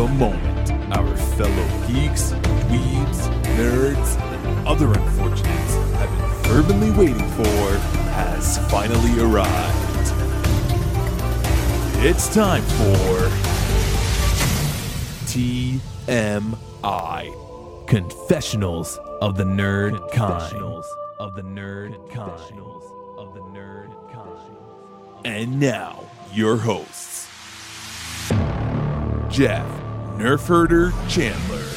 The moment our fellow geeks, dweebs, nerds, and other unfortunates have been fervently waiting for has finally arrived. It's time for TMI, Confessionals of the Nerd Kind. And now, your hosts, Jeff Nerf Herder Chandler,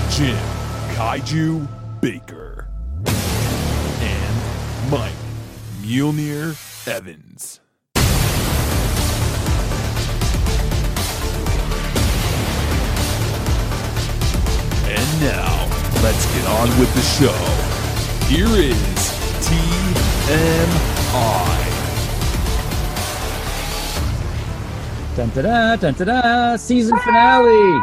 Jim Kaiju Baker, and Mike Mjolnir Evans. And now, let's get on with the show. Here is TMI. Dun da da, dun da da, season finale.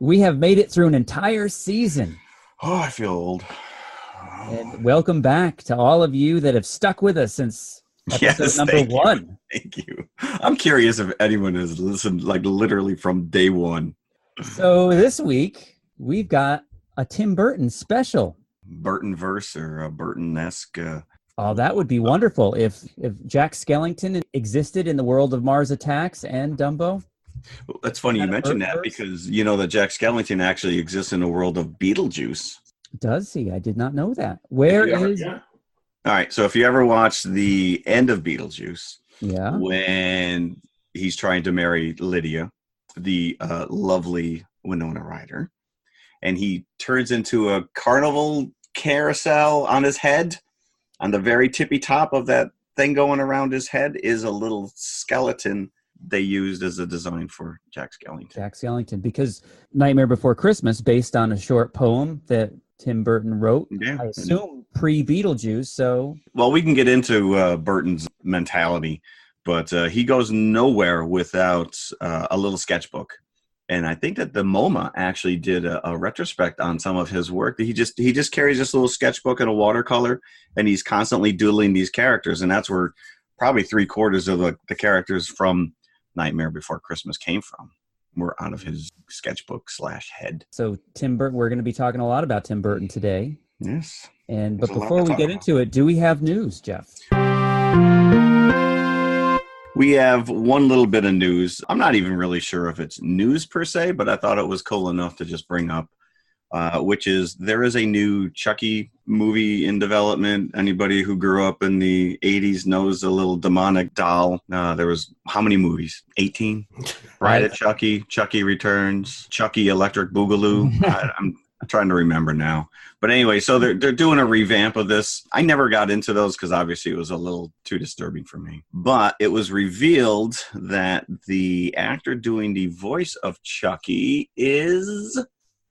We have made it through an entire season. Oh, I feel old. And welcome back to all of you that have stuck with us since episode number 1. Thank you. I'm curious if anyone has listened, like literally from day one. So this week, we've got a Tim Burton special. Burton-verse or a Burton-esque. Oh, that would be wonderful if Jack Skellington existed in the world of Mars Attacks and Dumbo. Well, that's funny you mentioned that because you know that Jack Skellington actually exists in the world of Beetlejuice. Does he? I did not know that. Where is... All right, so if you ever watched the end of Beetlejuice, yeah, when he's trying to marry Lydia, the lovely Winona Ryder, and he turns into a carnival carousel on his head. On the very tippy top of that thing going around his head is a little skeleton they used as a design for Jack Skellington. Jack Skellington, because Nightmare Before Christmas, based on a short poem that Tim Burton wrote, I assume pre-Beetlejuice, so... Well, we can get into Burton's mentality, but he goes nowhere without a little sketchbook. And I think that the MoMA actually did a retrospect on some of his work. He just carries this little sketchbook and a watercolor, and he's constantly doodling these characters. And that's where probably 3/4 of the characters from Nightmare Before Christmas came from. Were out of his sketchbook / head. So Tim Burton, we're going to be talking a lot about Tim Burton today. Yes. But before we get into it, do we have news, Jeff? We have one little bit of news. I'm not even really sure if it's news per se, but I thought it was cool enough to just bring up, which is there is a new Chucky movie in development. Anybody who grew up in the 80s knows a little demonic doll. There was how many movies? 18? Bride of Chucky, Chucky Returns, Chucky Electric Boogaloo. I'm trying to remember now. But anyway, so they're doing a revamp of this. I never got into those because obviously it was a little too disturbing for me. But it was revealed that the actor doing the voice of Chucky is...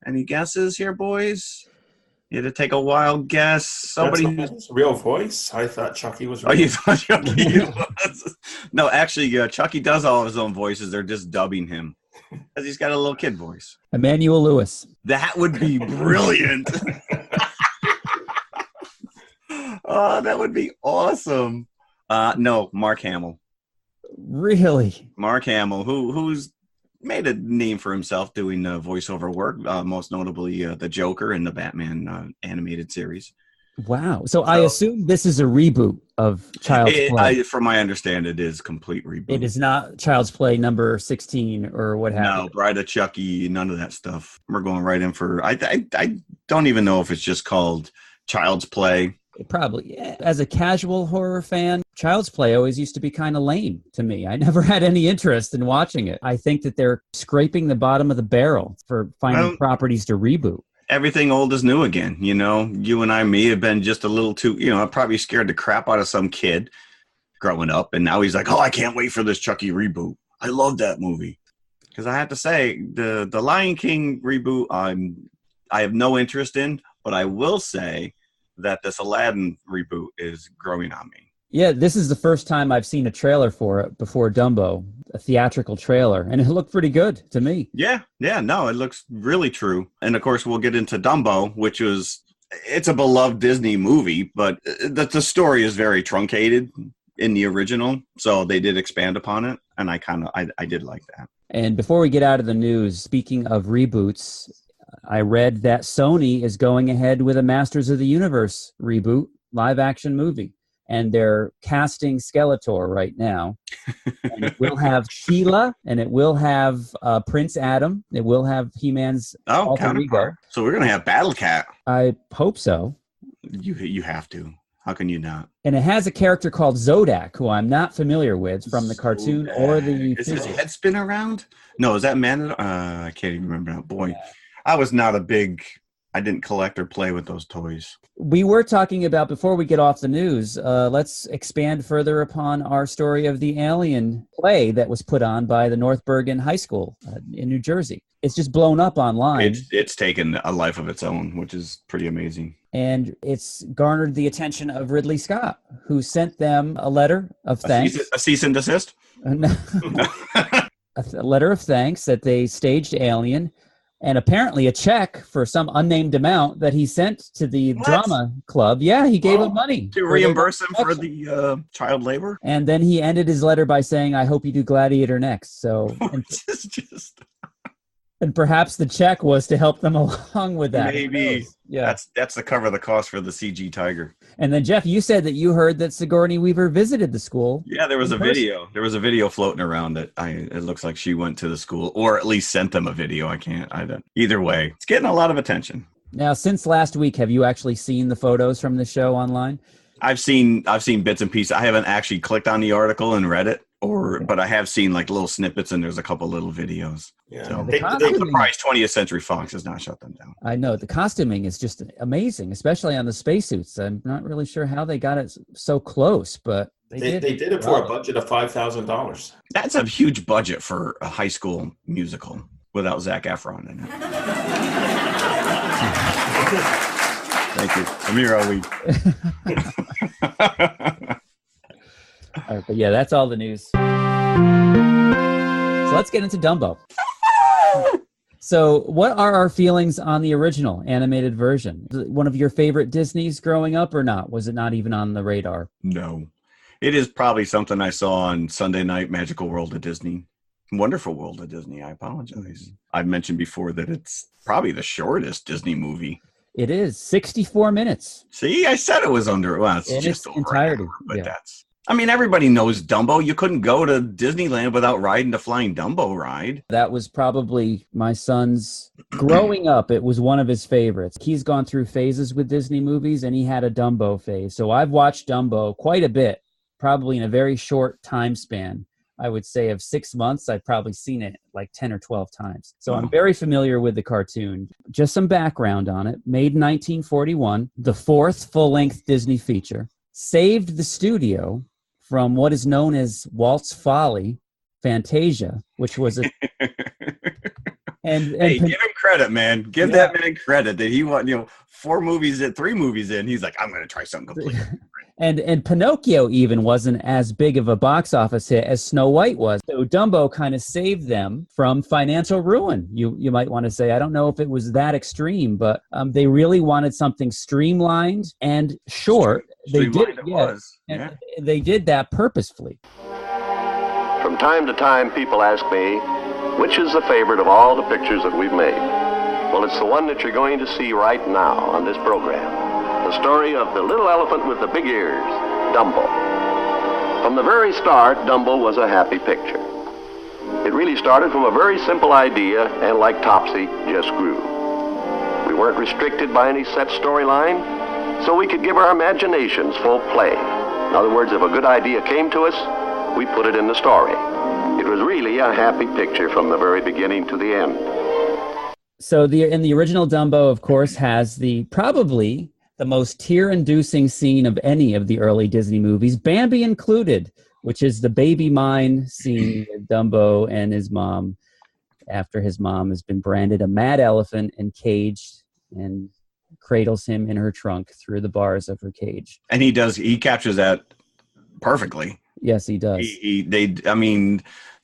Any guesses here, boys? You had to take a wild guess. Somebody That's his real voice. I thought Chucky was real. Oh, you thought Chucky was? No, actually, Chucky does all of his own voices. They're just dubbing him. Because he's got a little kid voice. Emmanuel Lewis. That would be brilliant. Oh, that would be awesome. No, Mark Hamill. Really? Mark Hamill, who's made a name for himself doing voiceover work, most notably the Joker in the Batman animated series. Wow. So I assume this is a reboot of Child's Play. From my understanding, it is complete reboot. It is not Child's Play number 16 or what have you. No, Bride of Chucky, none of that stuff. We're going right in for... I don't even know if it's just called Child's Play. Probably. Yeah. As a casual horror fan, Child's Play always used to be kind of lame to me. I never had any interest in watching it. I think that they're scraping the bottom of the barrel for finding properties to reboot. Everything old is new again. You know, you and I may have been just a little too, I probably scared the crap out of some kid growing up. And now he's like, oh, I can't wait for this Chucky reboot. I love that movie. Because I have to say, the Lion King reboot, I have no interest in, but I will say that this Aladdin reboot is growing on me. Yeah, this is the first time I've seen a trailer for it before Dumbo, a theatrical trailer, and it looked pretty good to me. Yeah, no, it looks really true. And of course, we'll get into Dumbo, which it's a beloved Disney movie, but the story is very truncated. in the original, so they did expand upon it, and I did like that. And before we get out of the news, speaking of reboots, I read that Sony is going ahead with a Masters of the Universe reboot live action movie. And they're casting Skeletor right now. And it will have Sheila, and it will have Prince Adam. It will have He-Man's alter ego. So we're going to have Battle Cat. I hope so. You have to. How can you not? And it has a character called Zodak, who I'm not familiar with from the cartoon or the... Is his head spin around? No, is that Man? I can't even remember now. Boy, I was not a big... I didn't collect or play with those toys. We were talking about, before we get off the news, let's expand further upon our story of the Alien play that was put on by the North Bergen High School in New Jersey. It's just blown up online. It's taken a life of its own, which is pretty amazing. And it's garnered the attention of Ridley Scott, who sent them a letter of thanks. A cease and desist? A letter of thanks that they staged Alien, and apparently a check for some unnamed amount that he sent to the drama club. Yeah, he gave him money. To reimburse him for the child labor? And then he ended his letter by saying, I hope you do Gladiator next. So, and perhaps the check was to help them along with that. Maybe. Yeah. That's to cover the cost for the CG tiger. And then, Jeff, you said that you heard that Sigourney Weaver visited the school. Yeah, there was a video. There was a video floating around that it looks like she went to the school, or at least sent them a video. Either way, it's getting a lot of attention. Now, since last week, have you actually seen the photos from the show online? I've seen bits and pieces. I haven't actually clicked on the article and read it, but I have seen like little snippets, and there's a couple little videos. Yeah, so I'm surprised 20th Century Fox has not shut them down. I know the costuming is just amazing, especially on the spacesuits. I'm not really sure how they got it so close, but they did it for a budget of $5,000. That's a huge budget for a high school musical without Zac Efron in it. Thank you. I'm here all week. All right, but yeah, that's all the news. So let's get into Dumbo. So what are our feelings on the original animated version? One of your favorite Disneys growing up or not? Was it not even on the radar? No. It is probably something I saw on Sunday night Magical World of Disney. Wonderful World of Disney. I apologize. I've mentioned before that it's probably the shortest Disney movie. It is 64 minutes. See, I said it was under. Well, it's in just its entirety. But that's. I mean, everybody knows Dumbo. You couldn't go to Disneyland without riding the Flying Dumbo ride. That was probably my son's growing up. It was one of his favorites. He's gone through phases with Disney movies, and he had a Dumbo phase. So I've watched Dumbo quite a bit, probably in a very short time span. I would say of 6 months, I've probably seen it like 10 or 12 times. So I'm very familiar with the cartoon. Just some background on it. Made in 1941, the fourth full-length Disney feature. Saved the studio from what is known as Walt's Folly, Fantasia, which was a... Hey, give him credit, man. Give that man credit that he won, 3 movies in. He's like, I'm going to try something completely different. And Pinocchio even wasn't as big of a box office hit as Snow White was. So Dumbo kind of saved them from financial ruin, you might want to say. I don't know if it was that extreme, but they really wanted something streamlined and short. They did that purposefully. From time to time, people ask me, which is the favorite of all the pictures that we've made? Well, it's the one that you're going to see right now on this program. The story of the little elephant with the big ears, Dumbo. From the very start, Dumbo was a happy picture. It really started from a very simple idea and, like Topsy, just grew. We weren't restricted by any set storyline, so we could give our imaginations full play. In other words, if a good idea came to us, we put it in the story. It was really a happy picture from the very beginning to the end. So in the original Dumbo, of course, has probably the most tear-inducing scene of any of the early Disney movies, Bambi included, which is the baby mine scene with Dumbo and his mom after his mom has been branded a mad elephant and caged and cradles him in her trunk through the bars of her cage. And he captures that perfectly. Yes, he does.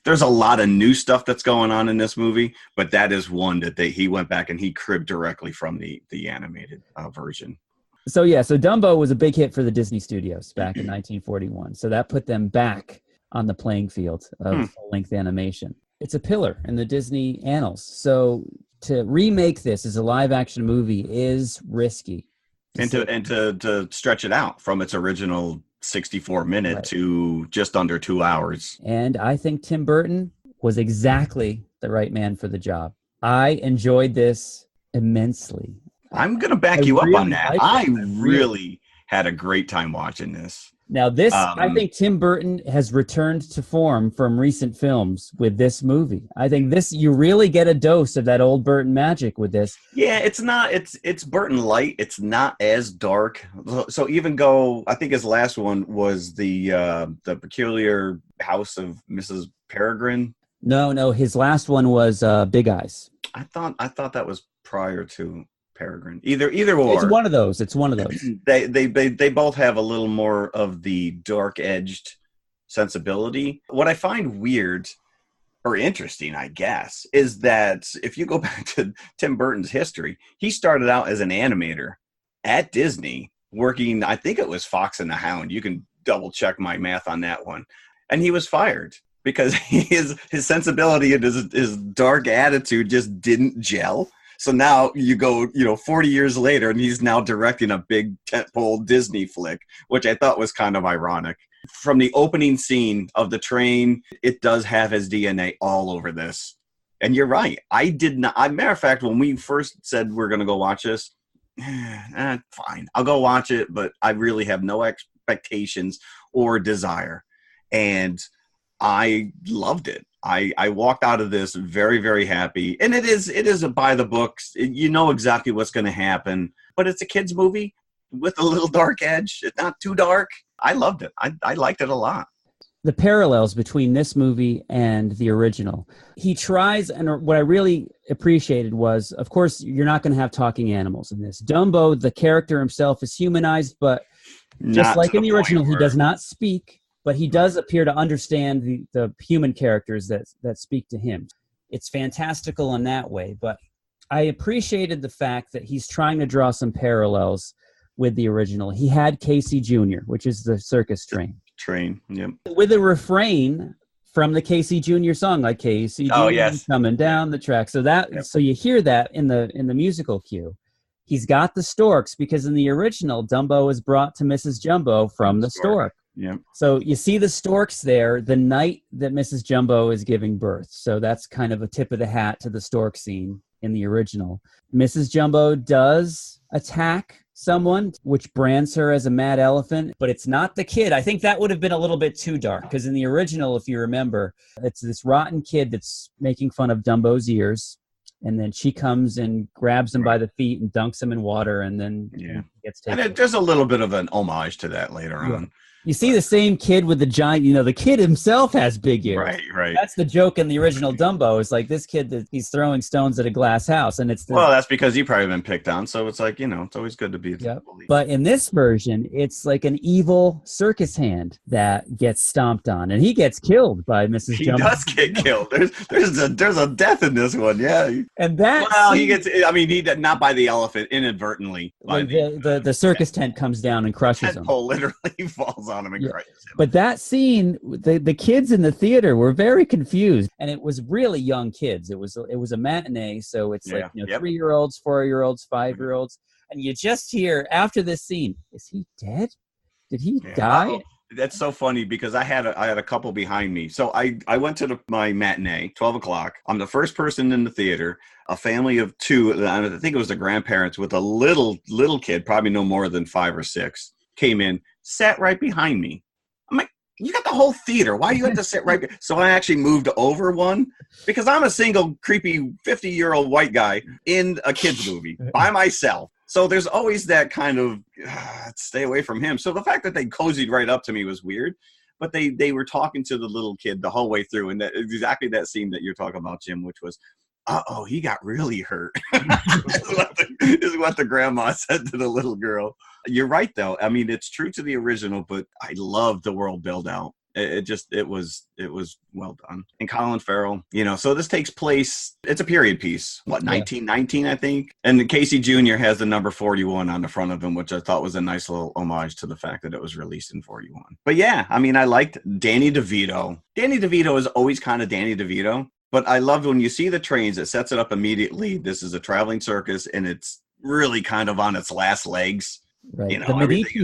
There's a lot of new stuff that's going on in this movie, but that is one that he went back and he cribbed directly from the animated version. So Dumbo was a big hit for the Disney Studios back in 1941. So that put them back on the playing field of full-length animation. It's a pillar in the Disney annals. So to remake this as a live-action movie is risky. And to stretch it out from its original 64-minute to just under 2 hours. And I think Tim Burton was exactly the right man for the job. I enjoyed this immensely. I'm going to back you up on that. I really had a great time watching this. Now this, I think Tim Burton has returned to form from recent films with this movie. I think this, you really get a dose of that old Burton magic with this. Yeah, it's Burton light. It's not as dark. So even I think his last one was the Peculiar House of Mrs. Peregrine. No, his last one was Big Eyes. I thought that was prior to Peregrine. Either or. It's one of those. They both have a little more of the dark edged sensibility. What I find weird or interesting, I guess, is that if you go back to Tim Burton's history, he started out as an animator at Disney, working, I think it was Fox and the Hound. You can double check my math on that one. And he was fired because his sensibility and his dark attitude just didn't gel. So now you go, 40 years later, and he's now directing a big tentpole Disney flick, which I thought was kind of ironic. From the opening scene of the train, it does have his DNA all over this. And you're right. I did not. Matter of fact, when we first said we're going to go watch this, fine, I'll go watch it, but I really have no expectations or desire. And I loved it. I walked out of this very, very happy. And it is a by the books. You know exactly what's going to happen. But it's a kid's movie with a little dark edge. It's not too dark. I loved it. I liked it a lot. The parallels between this movie and the original. He tries, and what I really appreciated was, of course, you're not going to have talking animals in this. Dumbo, the character himself, is humanized, but just like in the original, he does not speak. But he does appear to understand the human characters that speak to him. It's fantastical in that way, but I appreciated the fact that he's trying to draw some parallels with the original. He had Casey Jr., which is the circus train. Yep. With a refrain from the Casey Jr. song, like Casey Jr. coming down the track. So so you hear that in the musical cue. He's got the storks because in the original, Dumbo is brought to Mrs. Jumbo from the stork. Yeah. So you see the storks there the night that Mrs. Jumbo is giving birth. So that's kind of a tip of the hat to the stork scene in the original. Mrs. Jumbo does attack someone, which brands her as a mad elephant, but it's not the kid. I think that would have been a little bit too dark because in the original, if you remember, it's this rotten kid that's making fun of Dumbo's ears. And then she comes and grabs him by the feet and dunks him in water and then gets taken. And there's a little bit of an homage to that later on. You see the same kid with the giant, the kid himself has big ears. Right. That's the joke in the original Dumbo. It's like this kid that he's throwing stones at a glass house. And well, that's because he probably been picked on. So it's like, it's always good to be. Yep. But in this version, it's like an evil circus hand that gets stomped on. And he gets killed by Mrs. Jumbo. He does get killed. There's a death in this one. Yeah. And that. Well, he did not by the elephant, inadvertently. Like the circus tent comes down and crushes him. Literally falls on him and crushes him. But that scene, the kids in the theater were very confused, and it was really young kids. It was a matinee, so it's 3-year-olds, 4-year-olds, 5-year-olds, and you just hear after this scene, is he dead? Did he die? Oh, that's so funny because I had a couple behind me. So I went to my matinee, 12 o'clock. I'm the first person in the theater. A family of 2, I think it was the grandparents with a little kid, probably no more than 5 or 6, came in, sat right behind me. I'm like, you got the whole theater. Why do you have to sit right? So I actually moved over one because I'm a single, creepy 50-year-old white guy in a kid's movie by myself. So there's always that kind of stay away from him. So the fact that they cozied right up to me was weird, but they were talking to the little kid the whole way through. And that exactly that scene that you're talking about, Jim, which was, he got really hurt. is what the grandma said to the little girl. You're right, though. I mean, it's true to the original, but I love the world build out. It was well done. And Colin Farrell, so this takes place, it's a period piece, 1919, I think. And Casey Jr. has the number 41 on the front of him, which I thought was a nice little homage to the fact that it was released in 41. But yeah, I mean, I liked Danny DeVito. Danny DeVito is always kind of Danny DeVito, but I loved when you see the trains, it sets it up immediately. This is a traveling circus, and it's really kind of on its last legs. Right. The Medici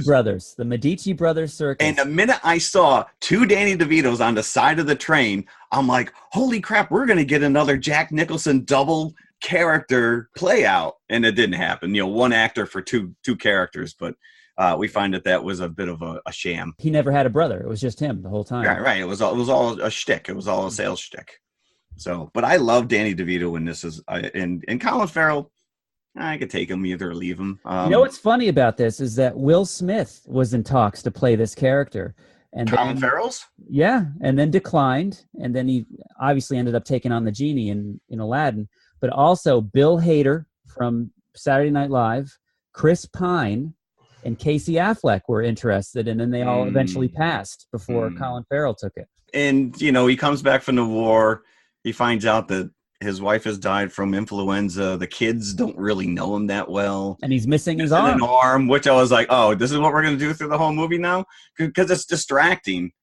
Brothers circus. And the minute I saw two Danny DeVitos on the side of the train, I'm like, holy crap, we're going to get another Jack Nicholson double character play out. And it didn't happen. One actor for two characters, but we find that was a bit of a sham. He never had a brother. It was just him the whole time. Right. It was all a shtick. It was all a sales shtick. So, but I love Danny DeVito, and this is and Colin Farrell. I could take him either or leave him. What's funny about this is that Will Smith was in talks to play this character. And Colin Farrell's? Yeah, and then declined. And then he obviously ended up taking on the genie in Aladdin. But also Bill Hader from Saturday Night Live, Chris Pine, and Casey Affleck were interested. And then they all eventually passed before Colin Farrell took it. And, he comes back from the war. He finds out that his wife has died from influenza. The kids don't really know him that well. And he's missing his arm. Which I was like, oh, this is what we're going to do through the whole movie now? Because it's distracting.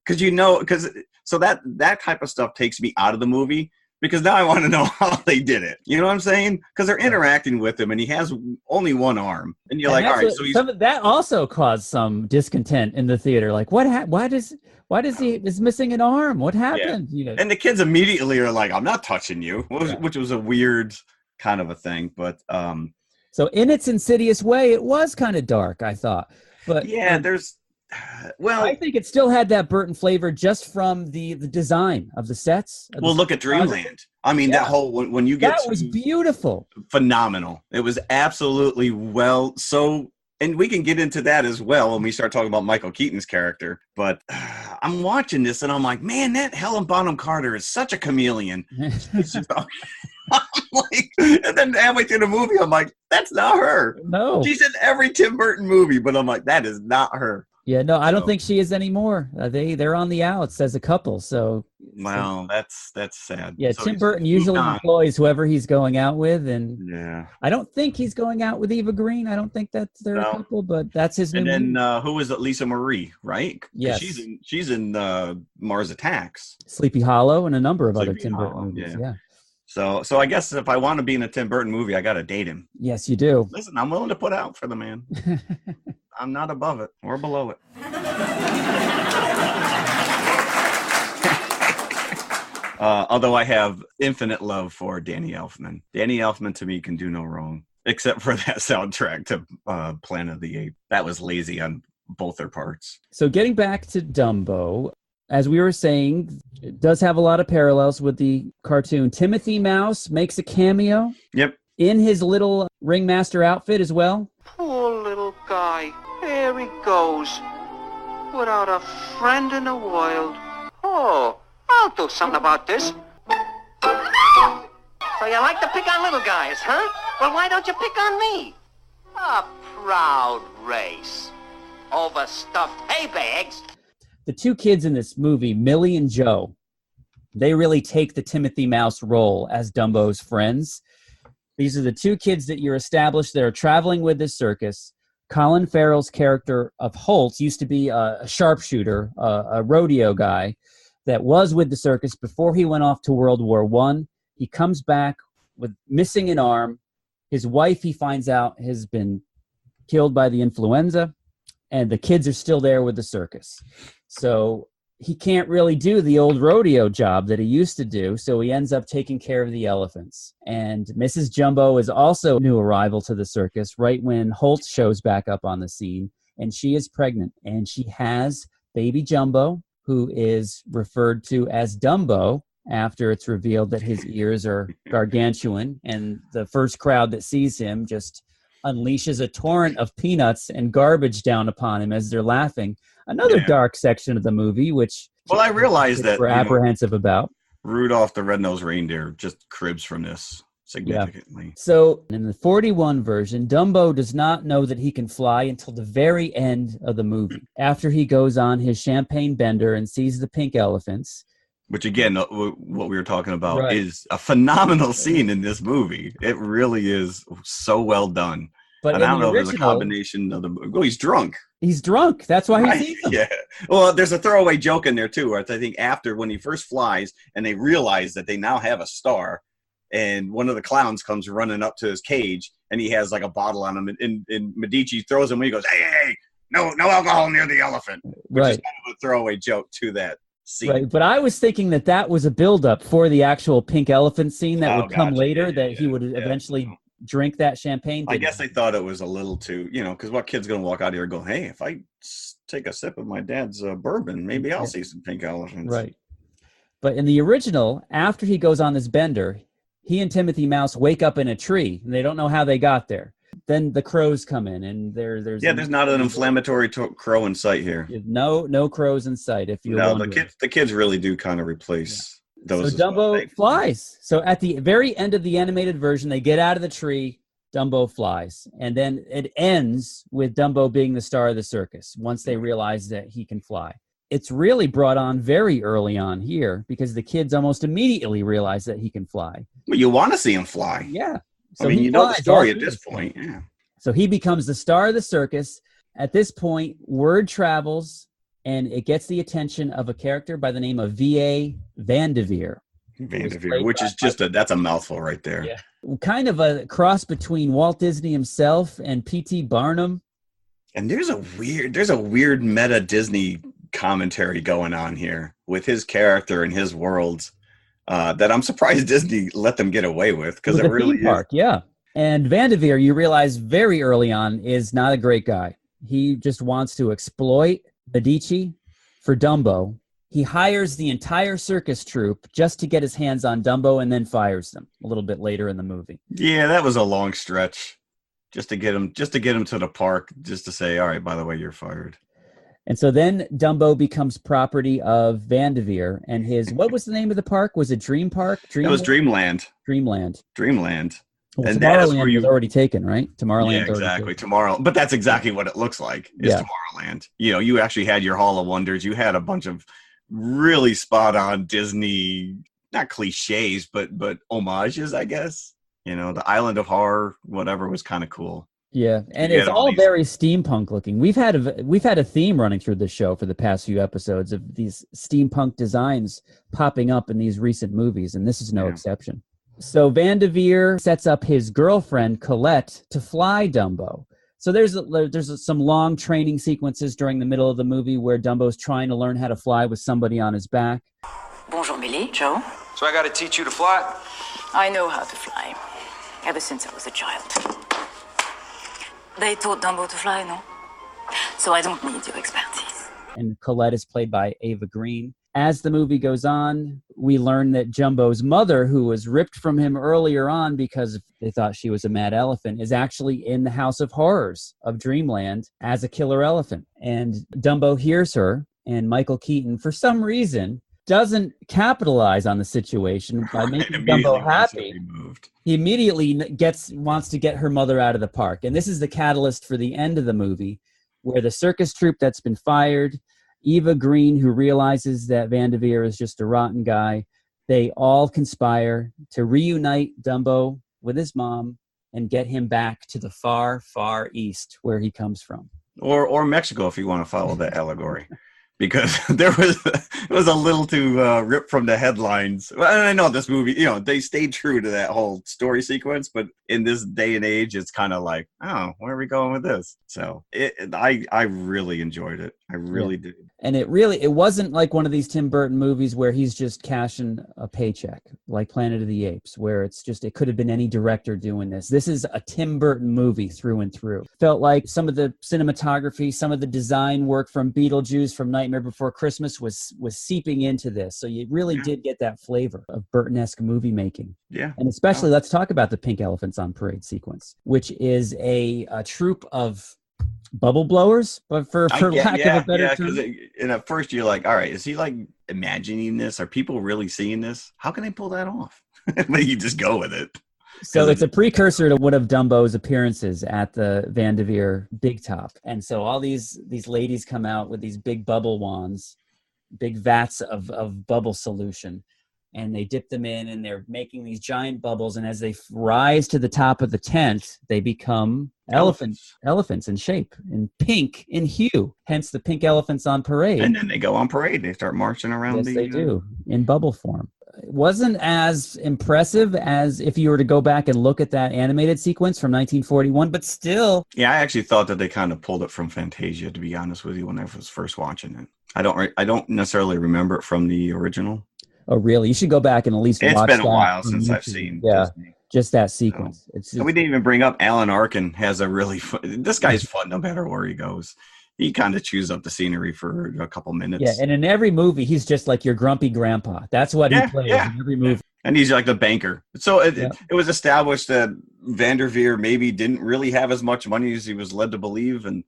So that type of stuff takes me out of the movie, because now I want to know how they did it. You know what I'm saying? Because they're interacting with him, and he has only one arm. And you're like, all right. So that also caused some discontent in the theater. Like, why does he is missing an arm? What happened? Yeah. And the kids immediately are like, I'm not touching you, which was a weird kind of a thing. But so in its insidious way, it was kind of dark, I thought. But yeah, I think it still had that Burton flavor just from the design of the sets. Look at Dreamland. I mean, that whole when you get that was beautiful, phenomenal. It was absolutely and we can get into that as well when we start talking about Michael Keaton's character. But I'm watching this and I'm like, man, that Helen Bonham Carter is such a chameleon. I'm like, and then halfway through the movie, I'm like, that's not her. No, she's in every Tim Burton movie, but I'm like, that is not her. Yeah, no, I don't think she is anymore. They're on the outs as a couple. So that's sad. Yeah, so Tim Burton usually employs whoever he's going out with, and I don't think he's going out with Eva Green. I don't think they're a couple, but that's his new. And then who is it? Lisa Marie, right? Yes, she's in Mars Attacks, Sleepy Hollow, and a number of other Tim Burton movies. Yeah. So I guess if I want to be in a Tim Burton movie, I got to date him. Yes, you do. Listen, I'm willing to put out for the man. I'm not above it or below it. Although I have infinite love for Danny Elfman. Danny Elfman to me can do no wrong, except for that soundtrack to Planet of the Apes. That was lazy on both their parts. So getting back to Dumbo, as we were saying, it does have a lot of parallels with the cartoon. Timothy Mouse makes a cameo. Yep. In his little ringmaster outfit as well. Poor little guy. There he goes. Without a friend in the world. Oh, I'll do something about this. So you like to pick on little guys, huh? Well, why don't you pick on me? A proud race. Overstuffed hay bags. The two kids in this movie, Millie and Joe, they really take the Timothy Mouse role as Dumbo's friends. These are the two kids that you're established that are traveling with this circus. Colin Farrell's character of Holt used to be a sharpshooter, a rodeo guy that was with the circus before he went off to World War I. He comes back with missing an arm. His wife, he finds out, has been killed by the influenza, and the kids are still there with the circus. So he can't really do the old rodeo job that he used to do, so he ends up taking care of the elephants. And Mrs. Jumbo is also a new arrival to the circus right when Holt shows back up on the scene, and she is pregnant, and she has baby Jumbo, who is referred to as Dumbo after it's revealed that his ears are gargantuan, and the first crowd that sees him just unleashes a torrent of peanuts and garbage down upon him as they're laughing. Another dark section of the movie, which I realized that we're apprehensive about. Rudolph the Red-Nosed Reindeer just cribs from this. significantly. Yeah. So in the 41 version, Dumbo does not know that he can fly until the very end of the movie. After he goes on his champagne bender and sees the pink elephants. Which, again, what we were talking about Right. is a phenomenal scene in this movie. It really is so well done. But and I don't know original, if there's a combination of the... Oh, he's drunk. He's drunk. That's why he sees them. Yeah. Well, there's a throwaway joke in there, too, where I think after, when he first flies, and they realize that they now have a star, and one of the clowns comes running up to his cage, and he has, like, a bottle on him, and Medici throws him, and he goes, hey, no alcohol near the elephant. Which is kind of a throwaway joke to that scene. Right, but I was thinking that was a buildup for the actual pink elephant scene that would come later, he would eventually drink that champagne. I guess they thought it was a little too, because what kid's going to walk out here and go, hey, if I take a sip of my dad's bourbon, maybe I'll see some pink elephants. Right. But in the original, after he goes on this bender, he and Timothy Mouse wake up in a tree, and they don't know how they got there. Then the crows come in, and there's not an inflammatory crow in sight here. No crows in sight. If you're wondering. the kids really do kind of replace those. So Dumbo flies. So at the very end of the animated version, they get out of the tree. Dumbo flies, and then it ends with Dumbo being the star of the circus. Once they realize that he can fly, it's really brought on very early on here because the kids almost immediately realize that he can fly. Well, you want to see him fly. Yeah. So you know the story at this point. Yeah. So he becomes the star of the circus. At this point, word travels, and it gets the attention of a character by the name of V.A. Vanderveer. Vanderveer, which is that's a mouthful right there. Yeah. Kind of a cross between Walt Disney himself and P.T. Barnum. And there's a weird meta Disney commentary going on here with his character and his worlds. That I'm surprised Disney let them get away with because it really is. Park, yeah. And Vanderveer, you realize very early on, is not a great guy. He just wants to exploit Medici for Dumbo. He hires the entire circus troupe just to get his hands on Dumbo and then fires them a little bit later in the movie. Yeah, that was a long stretch just to get him to the park, just to say, all right, by the way, you're fired. And so then Dumbo becomes property of Vanderveer, and what was the name of the park? Was it Dream Park? It was Dreamland. Dreamland. Well, and Tomorrowland was already taken, right? Tomorrowland. Yeah, exactly. But that's exactly what it looks like. Is Tomorrowland. You actually had your Hall of Wonders. You had a bunch of really spot on Disney, not cliches, but homages, I guess. The Island of Horror, whatever, was kind of cool. Yeah, and it's all very steampunk looking. We've had a theme running through the show for the past few episodes of these steampunk designs popping up in these recent movies, and this is no exception. So Vanderveer sets up his girlfriend Colette to fly Dumbo. So there's some long training sequences during the middle of the movie where Dumbo's trying to learn how to fly with somebody on his back. Bonjour, Millie. Joe. So I got to teach you to fly? I know how to fly, ever since I was a child. They taught Dumbo to fly, no? So I don't need your expertise. And Colette is played by Ava Green. As the movie goes on, we learn that Jumbo's mother, who was ripped from him earlier on because they thought she was a mad elephant, is actually in the House of Horrors of Dreamland as a killer elephant. And Dumbo hears her, and Michael Keaton, for some reason, doesn't capitalize on the situation by making Dumbo happy. He immediately wants to get her mother out of the park. And this is the catalyst for the end of the movie, where the circus troupe that's been fired, Eva Green, who realizes that Vanderveer is just a rotten guy, they all conspire to reunite Dumbo with his mom and get him back to the far, far east where he comes from. Or Mexico, if you want to follow that allegory. Because it was a little too ripped from the headlines. Well, and I know this movie, they stayed true to that whole story sequence, but in this day and age, it's kind of like, oh, where are we going with this? So I really enjoyed it. I really did. And it wasn't like one of these Tim Burton movies where he's just cashing a paycheck, like Planet of the Apes, where it could have been any director doing this. This is a Tim Burton movie through and through. Felt like some of the cinematography, some of the design work from Beetlejuice, from Nightmare Before Christmas was seeping into this. So you really did get that flavor of Burton-esque movie making. Yeah. And especially, let's talk about the Pink Elephants on Parade sequence, which is a troupe of bubble blowers, but for lack of a better term. And at first you're like, all right, is he like imagining this? Are people really seeing this? How can they pull that off? But you just go with it. So it's a precursor to one of Dumbo's appearances at the Van de Veer Big Top. And so all these ladies come out with these big bubble wands, big vats of bubble solution, and they dip them in, and they're making these giant bubbles. And as they rise to the top of the tent, they become elephants in shape, in pink in hue, hence the pink elephants on parade. And then they go on parade. They start marching around. Yes, they do, in bubble form. It wasn't as impressive as if you were to go back and look at that animated sequence from 1941, but still. Yeah, I actually thought that they kind of pulled it from Fantasia, to be honest with you, when I was first watching it. I don't necessarily remember it from the original. Oh, really? You should go back and at least watch that. It's been a while since I've seen Disney. Just that sequence. So, we didn't even bring up Alan Arkin has a really fun, this guy's fun no matter where he goes. He kind of chews up the scenery for a couple minutes. Yeah, and in every movie, he's just like your grumpy grandpa. That's what he plays in every movie. And he's like the banker. So it was established that Van der Veer maybe didn't really have as much money as he was led to believe. And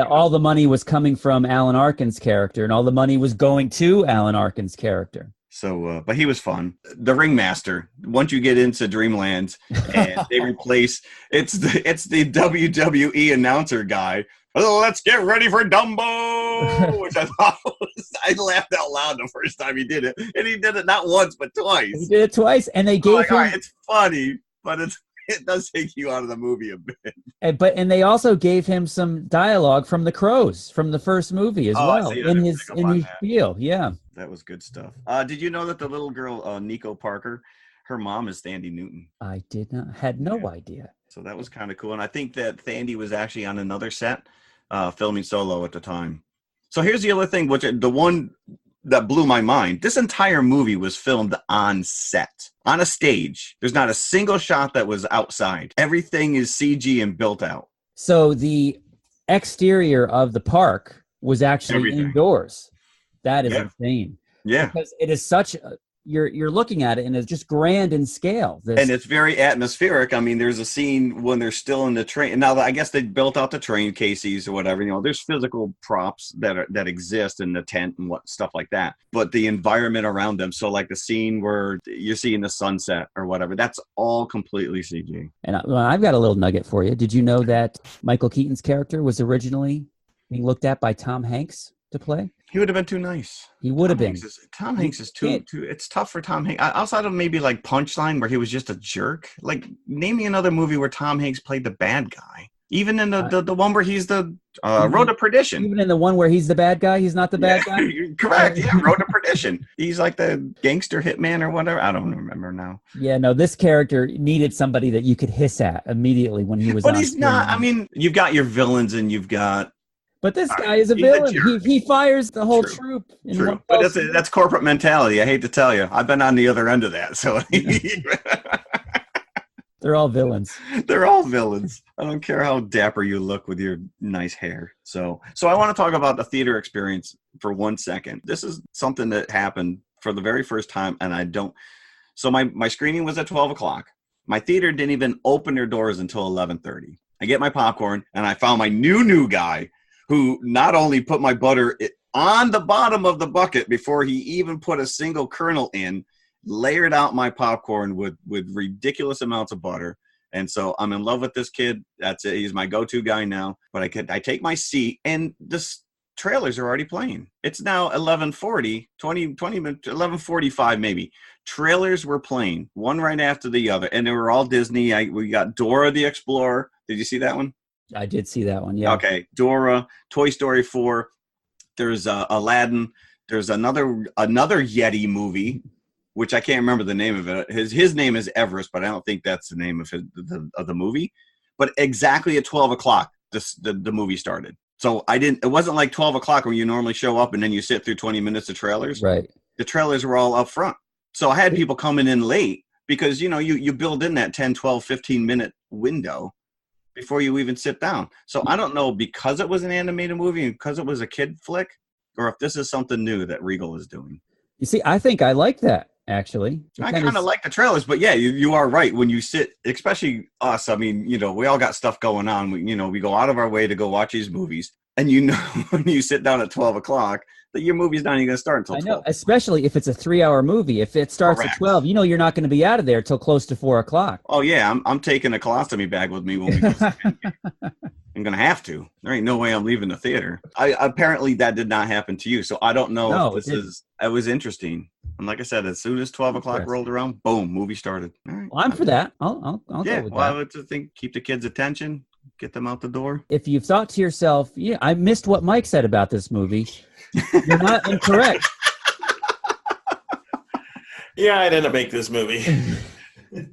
all the money was coming from Alan Arkin's character, and all the money was going to Alan Arkin's character. So, but he was fun. The Ringmaster. Once you get into Dreamland, and they replace it's the WWE announcer guy. Oh, let's get ready for Dumbo, which I thought I laughed out loud the first time he did it, and he did it not once but twice. He did it twice, and they gave him. It's funny, but it does take you out of the movie a bit. And they also gave him some dialogue from The Crows from the first movie as well in his spiel. Yeah, that was good stuff. Did you know that the little girl Nico Parker, her mom is Thandie Newton? I had no idea. So that was kind of cool, and I think that Thandie was actually on another set. Filming solo at the time. So here's the other thing, the one that blew my mind. This entire movie was filmed on set, on a stage. There's not a single shot that was outside. Everything is CG and built out. So the exterior of the park was actually indoors. That is insane. Yeah. Because it is such you're looking at it and it's just grand in scale. And it's very atmospheric. I mean, there's a scene when they're still in the train. Now, I guess they built out the train cases or whatever. You know, there's physical props that exist in the tent and stuff like that. But the environment around them. So, like the scene where you're seeing the sunset or whatever, that's all completely CG. And I've got a little nugget for you. Did you know that Michael Keaton's character was originally being looked at by Tom Hanks to play? He would have been too nice. He would have been. Tom Hanks is too. It's tough for Tom Hanks. Outside of maybe like Punchline, where he was just a jerk. Like, name me another movie where Tom Hanks played the bad guy. Even in the one where he's the Road to Perdition. Even in the one where he's the bad guy, he's not the bad guy? Correct. Yeah, Road to Perdition. He's like the gangster hitman or whatever. I don't remember now. Yeah, no, this character needed somebody that you could hiss at immediately when he was on But he's screen. not. I mean, you've got your villains and you've got... But this guy is a villain. He fires the whole troop. True. But that's corporate mentality. I hate to tell you. I've been on the other end of that. So they're all villains. They're all villains. I don't care how dapper you look with your nice hair. So I want to talk about the theater experience for 1 second. This is something that happened for the very first time, and I don't. So my screening was at 12 o'clock. My theater didn't even open their doors until 11:30. I get my popcorn, and I found my new guy, who not only put my butter on the bottom of the bucket before he even put a single kernel in, layered out my popcorn with ridiculous amounts of butter. And so I'm in love with this kid. That's it. He's my go-to guy now. But I take my seat, and the trailers are already playing. It's now 11:40, 20 minutes, 11:45 maybe. Trailers were playing, one right after the other, and they were all Disney. We got Dora the Explorer. Did you see that one? I did see that one, yeah. Okay, Dora, Toy Story 4. There's Aladdin. There's another Yeti movie, which I can't remember the name of it. His name is Everest, but I don't think that's the name of the movie. But exactly at 12 o'clock, the movie started. So it wasn't like 12 o'clock where you normally show up and then you sit through 20 minutes of trailers. Right. The trailers were all up front. So I had people coming in late because, you know, you build in that 10, 12, 15-minute window before you even sit down. So I don't know, because it was an animated movie and because it was a kid flick, or if this is something new that Regal is doing. You see, I think I like that, actually. I kind of like the trailers, but yeah, you are right. When you sit, especially us, I mean, you know, we all got stuff going on. We go out of our way to go watch these movies. and you know when you sit down at 12 o'clock that your movie's not even going to start until 12. I know, especially if it's a 3-hour movie. If it starts at 12, you know you're not going to be out of there till close to 4 o'clock. Oh yeah, I'm taking a colostomy bag with me when we go. I'm going to have to. There ain't no way I'm leaving the theater. Apparently that did not happen to you, so I don't know if it was interesting. And like I said, as soon as 12 o'clock rolled around, boom, movie started. All right. Well, I'm for that. I'll go with that. I would think keep the kids' attention, get them out the door. If you've thought to yourself, yeah, I missed what Mike said about this movie, you're not incorrect. Yeah, I didn't make this movie.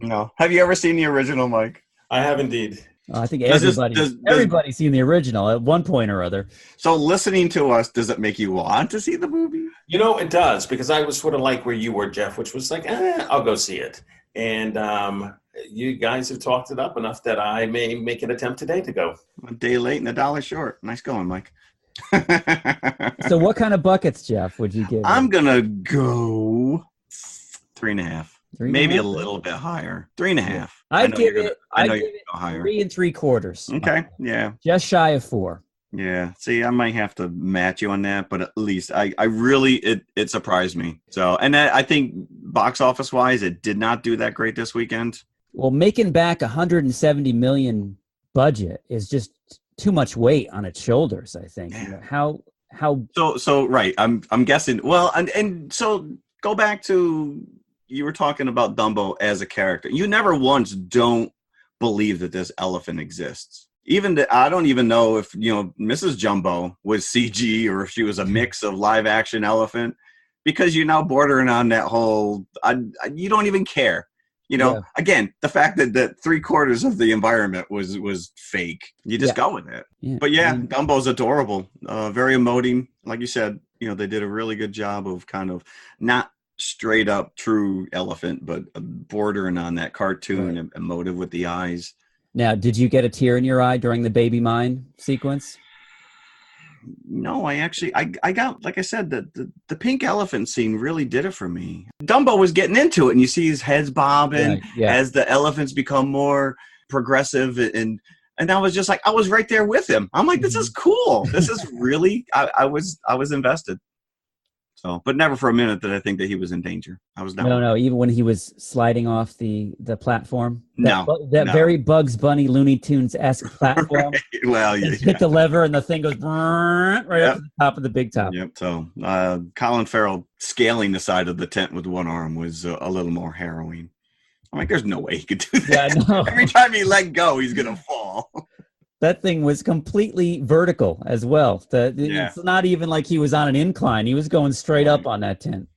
No. Have you ever seen the original, Mike? I have indeed. I think everybody's seen the original at one point or other. So listening to us, does it make you want to see the movie? You know, it does, because I was sort of like where you were, Jeff, which was like, I'll go see it. And you guys have talked it up enough that I may make an attempt today to go. A day late and $1 short. Nice going, Mike. So what kind of buckets, Jeff, would you give? I'm going to go 3.5. Maybe a little bit higher. 3.5. I'd give it 3 3/4. Okay. Yeah. Just shy of 4. Yeah. See, I might have to match you on that, but at least I really, it surprised me. So, and I think box office wise, it did not do that great this weekend. Well, making back $170 million budget is just too much weight on its shoulders, I think. Yeah. You know, how So right. I'm guessing. Well, and so go back to, you were talking about Dumbo as a character. You never once don't believe that this elephant exists. I don't even know if, Mrs. Jumbo was CG or if she was a mix of live action elephant, because you're now bordering on that whole, you don't even care. Again, the fact that 3/4 of the environment was fake, you just go with it. Yeah. But Dumbo's adorable, very emoting. Like you said, they did a really good job of kind of not straight up true elephant, but bordering on that cartoon and emotive with the eyes. Now, did you get a tear in your eye during the baby mine sequence? No, I got, like I said, the pink elephant scene really did it for me. Dumbo was getting into it, and you see his head's bobbing as the elephants become more progressive, and I was just like, I was right there with him. I'm like, this is cool. This is really, I was invested. So, but never for a minute did I think that he was in danger. I was down. No. Even when he was sliding off the platform, that no. very Bugs Bunny, Looney Tunes-esque platform. Right. Well, yeah. Hit the lever and the thing goes right up to the top of the big top. Yep. So, Colin Farrell scaling the side of the tent with one arm was a little more harrowing. I'm like, there's no way he could do that. Yeah, no. Every time he let go, he's gonna fall. That thing was completely vertical as well. It's not even like he was on an incline. He was going straight up on that tent.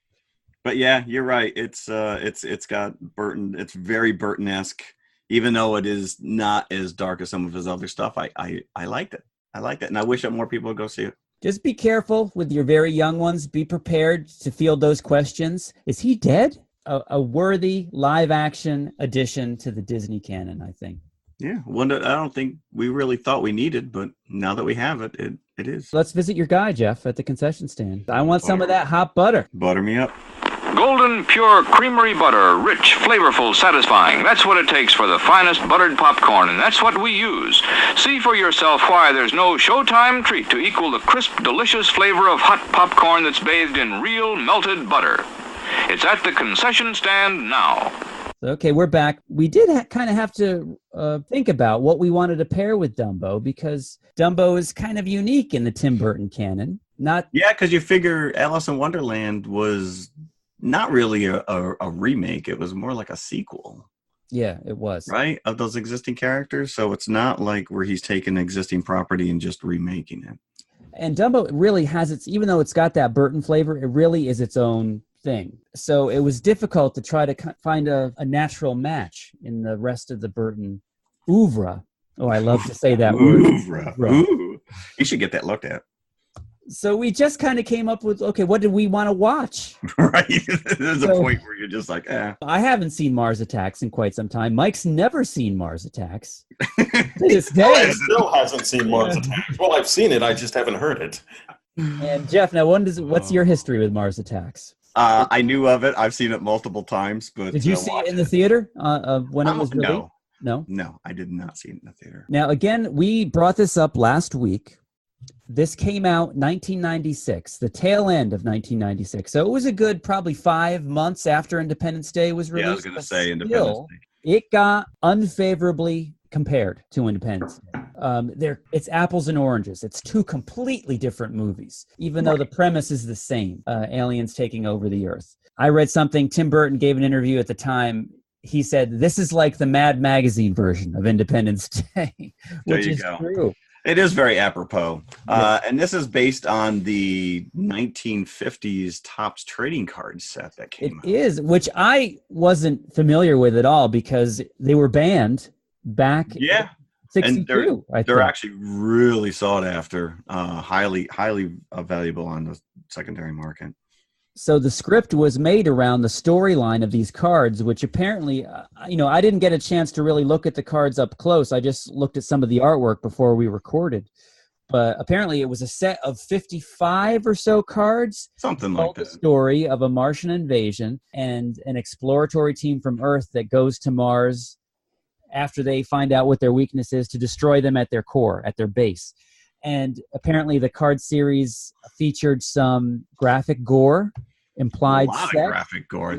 But yeah, you're right. It's got Burton. It's very Burton-esque, even though it is not as dark as some of his other stuff. I liked it. I liked it, and I wish that more people would go see it. Just be careful with your very young ones. Be prepared to field those questions. Is he dead? A worthy live-action addition to the Disney canon, I think. Yeah, one that I don't think we really thought we needed, but now that we have it, it is. Let's visit your guy, Jeff, at the concession stand. I want some of that hot butter. Butter me up. Golden, pure, creamery butter, rich, flavorful, satisfying. That's what it takes for the finest buttered popcorn, and that's what we use. See for yourself why there's no Showtime treat to equal the crisp, delicious flavor of hot popcorn that's bathed in real melted butter. It's at the concession stand now. Okay, we're back. We did kind of have to think about what we wanted to pair with Dumbo, because Dumbo is kind of unique in the Tim Burton canon. Because you figure Alice in Wonderland was not really a remake. It was more like a sequel. Yeah, it was. Right? Of those existing characters. So it's not like where he's taking existing property and just remaking it. And Dumbo really has even though it's got that Burton flavor, it really is its own thing. So it was difficult to try to find a natural match in the rest of the Burton oeuvre. Oh, I love to say that word. Oeuvre. Ooh. You should get that looked at. So we just kind of came up with, okay, what did we want to watch? Right. There's a point where you're just like, I haven't seen Mars Attacks in quite some time. Mike's never seen Mars Attacks. To this day. I still hasn't seen Mars Attacks. Well, I've seen it. I just haven't heard it. And Jeff, now what's your history with Mars Attacks? I knew of it. I've seen it multiple times. But did you see it in the theater when it was released? No, I did not see it in the theater. Now, again, we brought this up last week. This came out 1996, the tail end of 1996. So it was a good probably 5 months after Independence Day was released. Yeah, I was going to say Independence Day. It got unfavorably compared to Independence Day. It's apples and oranges. It's two completely different movies, even though the premise is the same, aliens taking over the Earth. I read something, Tim Burton gave an interview at the time. He said, this is like the Mad Magazine version of Independence Day, which is true. It is very apropos. And this is based on the 1950s Topps trading card set that came out. It is, which I wasn't familiar with at all because they were banned back in 62. And they're actually really sought after, highly valuable on the secondary market. So the script was made around the storyline of these cards, which apparently, I didn't get a chance to really look at the cards up close. I just looked at some of the artwork before we recorded. But apparently it was a set of 55 or so cards. Something like that. The story of a Martian invasion and an exploratory team from Earth that goes to Mars after they find out what their weakness is to destroy them at their core, at their base. And apparently the card series featured some graphic gore, implied sex. A lot of graphic gore,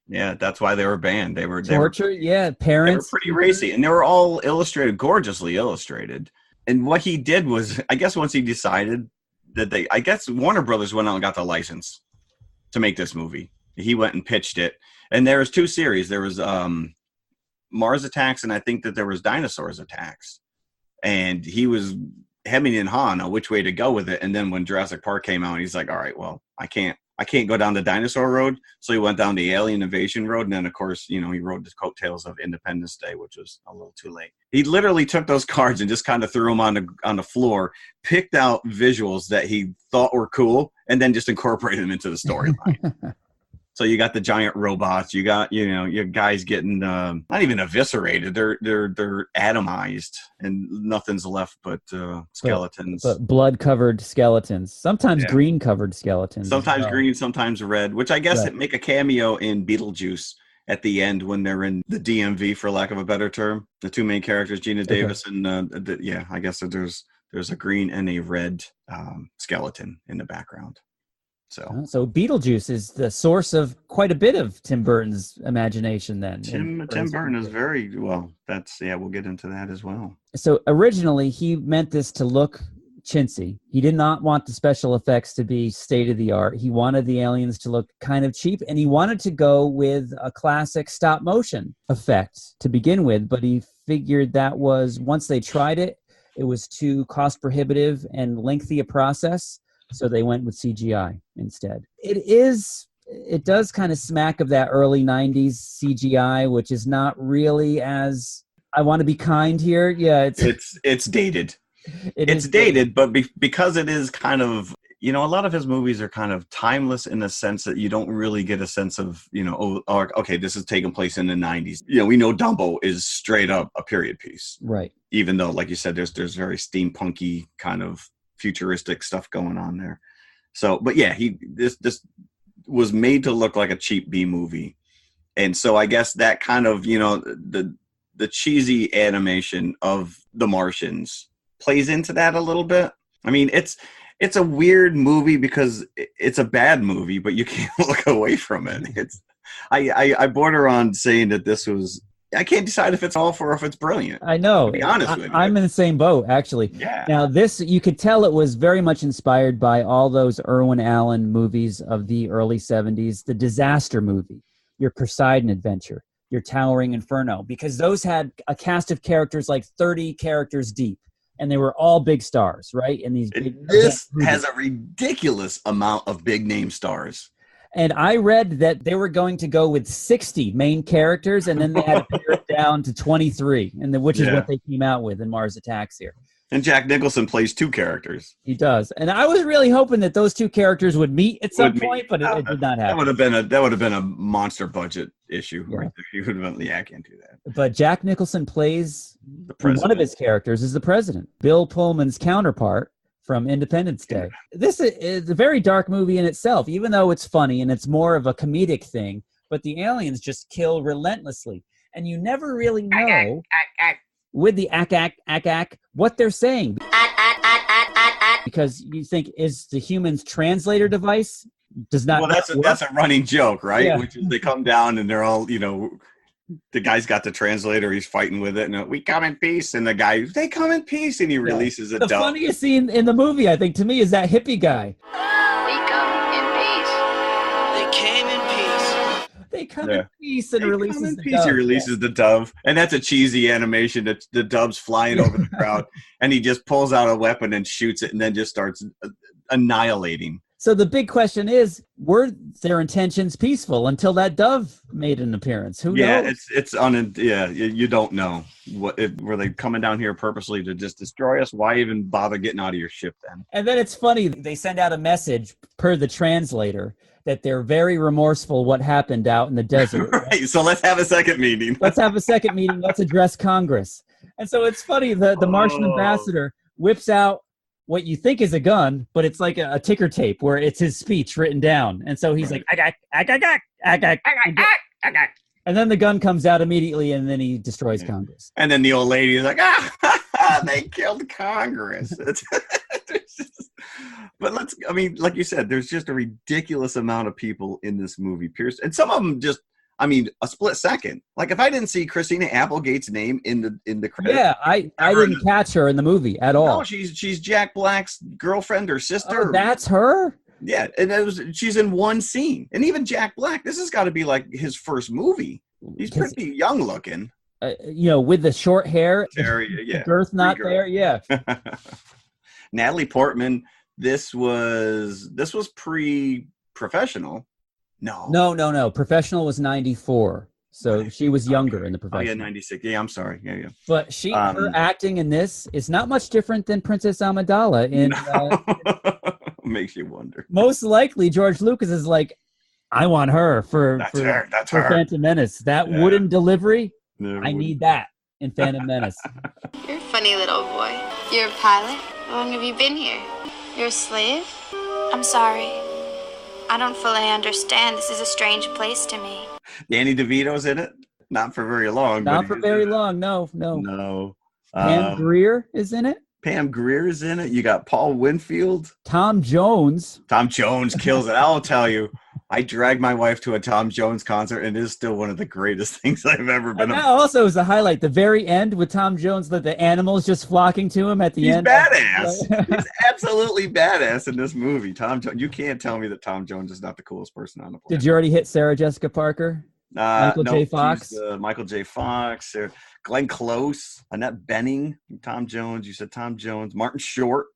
yeah. That's why they were banned. They were torture, parents. They were pretty racy, and they were all illustrated, gorgeously illustrated. And what he did was, I guess once he decided that Warner Brothers went out and got the license to make this movie. He went and pitched it. And there was 2 series. There was Mars Attacks, and I think that there was Dinosaurs Attacks. And he was hemming and hawing on which way to go with it. And then when Jurassic Park came out, he's like, all right, well, I can't go down the dinosaur road. So he went down the alien invasion road. And then, of course, he rode the coattails of Independence Day, which was a little too late. He literally took those cards and just kind of threw them on the floor, picked out visuals that he thought were cool, and then just incorporated them into the storyline. So you got the giant robots. You got, your guys getting not even eviscerated. They're atomized, and nothing's left but skeletons. But blood-covered skeletons. Sometimes green-covered skeletons. Sometimes green, sometimes red. Which I guess it make a cameo in Beetlejuice at the end when they're in the DMV, for lack of a better term. The 2 main characters, Gina Davis and I guess that there's a green and a red skeleton in the background. So Beetlejuice is the source of quite a bit of Tim Burton's imagination then. Tim Burton is very, well, we'll get into that as well. So originally he meant this to look chintzy. He did not want the special effects to be state-of-the-art. He wanted the aliens to look kind of cheap, and he wanted to go with a classic stop-motion effect to begin with, but he figured that was, once they tried it, it was too cost-prohibitive and lengthy a process. So they went with CGI instead. It does kind of smack of that early 90s CGI, which is not really as, I want to be kind here. Yeah, it's dated. It's dated, but because it is kind of, a lot of his movies are kind of timeless in the sense that you don't really get a sense of, okay, this is taking place in the 90s. We know Dumbo is straight up a period piece. Right. Even though, like you said, there's very steampunky kind of futuristic stuff going on there. So, but yeah, this was made to look like a cheap B movie. And so I guess that kind of, the cheesy animation of the Martians plays into that a little bit. I mean, it's a weird movie because it's a bad movie, but you can't look away from it. I border on saying that this was, I can't decide if it's awful or if it's brilliant. I know. To be honest with you. I'm in the same boat, actually. Yeah. Now, this, you could tell it was very much inspired by all those Irwin Allen movies of the early 70s, the disaster movie, your Poseidon Adventure, your Towering Inferno, because those had a cast of characters like 30 characters deep, and they were all big stars, right? And this has a ridiculous amount of big name stars. And I read that they were going to go with 60 main characters, and then they had to pare it down to 23, which is what they came out with in Mars Attacks here. And Jack Nicholson plays 2 characters. He does. And I was really hoping that those 2 characters would meet at some point, but it did not happen. That would have been a monster budget issue. Yeah. Right there. You would have been, I can't do that. But Jack Nicholson plays one of his characters is the president, Bill Pullman's counterpart from Independence Day. Yeah. This is a very dark movie in itself, even though it's funny and it's more of a comedic thing, but the aliens just kill relentlessly. And you never really know with the Ack Ack, Ack Ack, what they're saying. because you think, is the human's translator device does not Well, that's work? a running joke, right? Yeah. Which is they come down and they're all, the guy's got the translator, he's fighting with it, and we come in peace, and the guy, they come in peace, and he releases a The dove. funniest scene in the movie, I think, to me, is that hippie guy. We come in peace. They came in peace. They come in peace and releases the He dove. releases the dove, and that's a cheesy animation. That the dove's flying over the crowd, and he just pulls out a weapon and shoots it, and then just starts annihilating. So the big question is, were their intentions peaceful until that dove made an appearance? Who knows? You don't know. Were they coming down here purposely to just destroy us? Why even bother getting out of your ship then? And then it's funny, they send out a message per the translator that they're very remorseful what happened out in the desert. Right, so let's have a second meeting. Let's have a second meeting. Let's address Congress. And so it's funny, the Martian ambassador whips out what you think is a gun, but it's like a ticker tape where it's his speech written down. And so he's like, Ack Ack, Ack Ack, Ack Ack, Ack Ack, Ack Ack. And then the gun comes out immediately, and then he destroys Congress. And then the old lady is like, they killed Congress. But like you said, there's just a ridiculous amount of people in this movie, Pierce. And some of them just, a split second. Like if I didn't see Christina Applegate's name in the credits. Yeah, I didn't catch her in the movie at all. No, she's Jack Black's girlfriend or sister. Oh, that's her? Yeah, and she's in one scene. And even Jack Black, this has got to be like his first movie. He's pretty young looking. With the short hair, the girth not there. Yeah. Natalie Portman. This was pre-professional. No. Professional was 94. So she was younger in the Professional. Oh, yeah, 96. Yeah, I'm sorry. Yeah. But her acting in this is not much different than Princess Amidala. Makes you wonder. Most likely, George Lucas is like, I want her for Phantom Menace. That wooden delivery, I need that in Phantom Menace. You're a funny little boy. You're a pilot? How long have you been here? You're a slave? I'm sorry. I don't fully understand. This is a strange place to me. Danny DeVito's in it. Not for very long. Not for very long. No. Pam Grier is in it. Pam Grier is in it. You got Paul Winfield. Tom Jones. Tom Jones kills it. I'll tell you. I dragged my wife to a Tom Jones concert, and it is still one of the greatest things I've ever been. And that also is a highlight. The very end with Tom Jones, the animals just flocking to him at the end. He's badass. He's absolutely badass in this movie. Tom Jones. You can't tell me that Tom Jones is not the coolest person on the planet. Did you already hit Sarah Jessica Parker? Michael J. Fox? Michael J. Fox. Glenn Close. Annette Bening. Tom Jones. You said Tom Jones. Martin Short,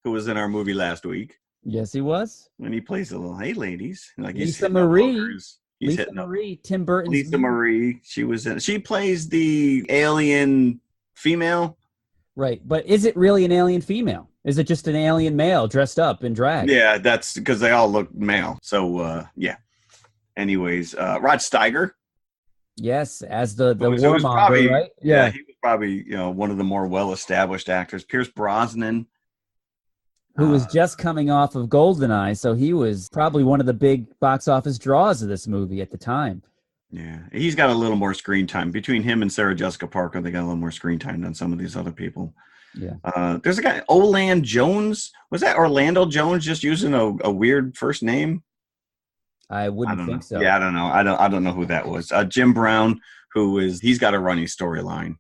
who was in our movie last week. Yes, he was. And he plays a little, hey, ladies. Like Lisa Marie. Tim Burton. Lisa Marie. She plays the alien female. Right. But is it really an alien female? Is it just an alien male dressed up in drag? Yeah, that's because they all look male. So, yeah. Anyways, Rod Steiger. Yes, as the warmonger, right? Yeah, he was probably one of the more well-established actors. Pierce Brosnan. Who was just coming off of GoldenEye, so he was probably one of the big box office draws of this movie at the time. Yeah, he's got a little more screen time. Between him and Sarah Jessica Parker, they got a little more screen time than some of these other people. Yeah. There's a guy, Orlando Jones. Was that Orlando Jones just using a weird first name? I wouldn't think so. Yeah, I don't know. I don't know who that was. Jim Brown, he's got a running storyline.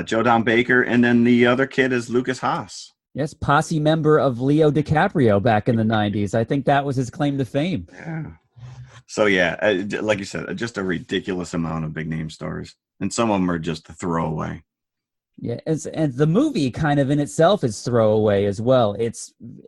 Joe Don Baker, and then the other kid is Lucas Haas. Yes, posse member of Leo DiCaprio back in the 90s. I think that was his claim to fame. Yeah. So, yeah, like you said, just a ridiculous amount of big-name stars. And some of them are just a throwaway. Yeah, and the movie kind of in itself is throwaway as well. It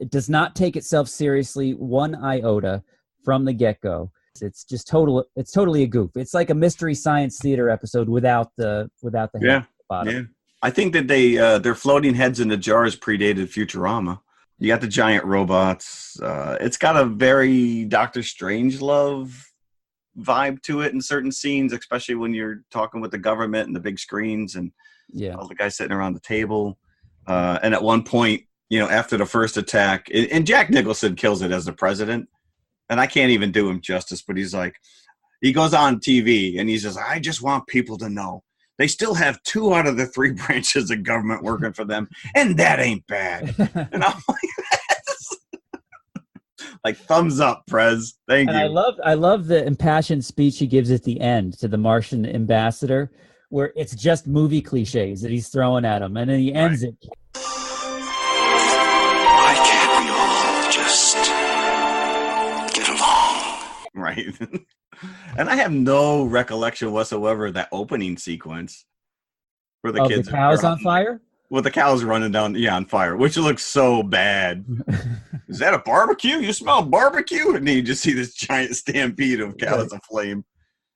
does not take itself seriously one iota from the get-go. It's just totally a goof. It's like a Mystery Science Theater episode without the head at the bottom. Yeah. I think that their floating heads in the jars predated Futurama. You got the giant robots. It's got a very Doctor Strangelove vibe to it in certain scenes, especially when you're talking with the government and the big screens and all the guys sitting around the table. And at one point, after the first attack, and Jack Nicholson kills it as the president. And I can't even do him justice, but he goes on TV and he says, I just want people to know they still have 2 out of the 3 branches of government working for them, and that ain't bad. And I'm like, Like, thumbs up, Prez. Thank And you. I love the impassioned speech he gives at the end to the Martian ambassador, where it's just movie cliches that he's throwing at him, and then he ends it. Why can't we all just get along? Right. And I have no recollection whatsoever of that opening sequence where the kids the cows on fire. With the cows running down, on fire, which looks so bad. Is that a barbecue? You smell barbecue? And then you just see this giant stampede of cows aflame.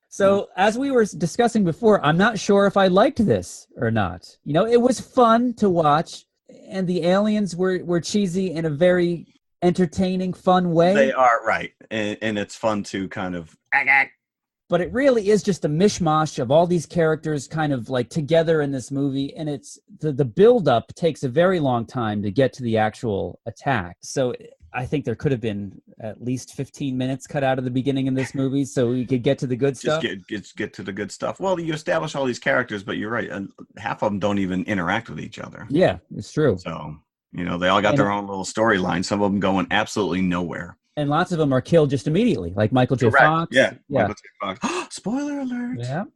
So, as we were discussing before, I'm not sure if I liked this or not. You know, it was fun to watch, and the aliens were cheesy in a very entertaining, fun way. They are, right. And it's fun to kind of... But it really is just a mishmash of all these characters kind of like together in this movie. And it's the build-up takes a very long time to get to the actual attack. So I think there could have been at least 15 minutes cut out of the beginning of this movie so we could get to the good stuff. Just get to the good stuff. Well, you establish all these characters, but you're right. Half of them don't even interact with each other. Yeah, it's true. So, they all got their own little storyline. Some of them going absolutely nowhere. And lots of them are killed just immediately, like Michael J. Fox. Yeah. Michael J. Fox. Spoiler alert. Yeah.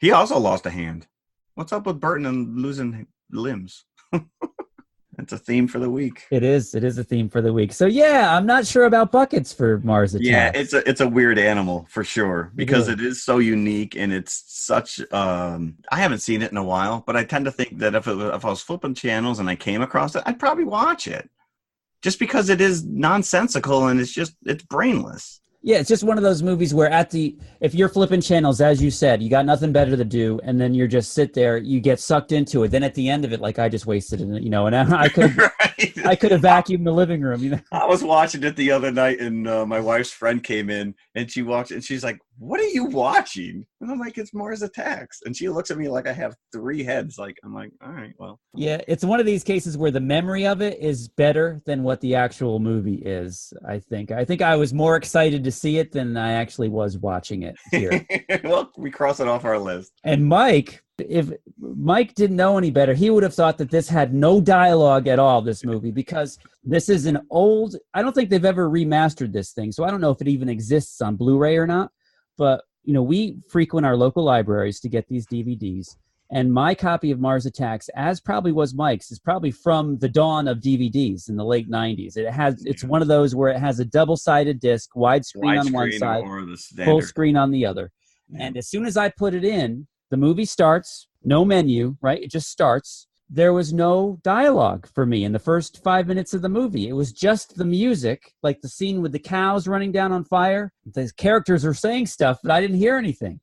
He also lost a hand. What's up with Burton and losing limbs? It's a theme for the week. It is a theme for the week. So yeah, I'm not sure about buckets for Mars Attacks. Yeah, it's a weird animal for sure because it is so unique and it's such. I haven't seen it in a while, but I tend to think that if I was flipping channels and I came across it, I'd probably watch it. Just because it is nonsensical and it's brainless. Yeah, it's just one of those movies where if you're flipping channels, as you said, you got nothing better to do, and then you're just sit there, you get sucked into it. Then at the end of it, like I just wasted it, and I could right. I could have vacuumed the living room. I was watching it the other night, and my wife's friend came in, and she watched, and she's like, "What are you watching?" And I'm like, "It's Mars Attacks," and she looks at me like I have 3 heads. Like I'm like, "All right, well." Yeah, it's one of these cases where the memory of it is better than what the actual movie is. I think I was more excited to see it than I actually was watching it here. Well, we cross it off our list. And Mike, if Mike didn't know any better, he would have thought that this had no dialogue at all, this movie, because this is an old, I don't think they've ever remastered this thing, so I don't know if it even exists on Blu-ray or not, but, we frequent our local libraries to get these DVDs, and my copy of Mars Attacks, as probably was Mike's, is probably from the dawn of DVDs in the late 90s. It's one of those where it has a double-sided disc, widescreen on one side, full screen on the other. Yeah. And as soon as I put it in, the movie starts, no menu, right? It just starts. There was no dialogue for me in the first 5 minutes of the movie. It was just the music, like the scene with the cows running down on fire. The characters are saying stuff, but I didn't hear anything.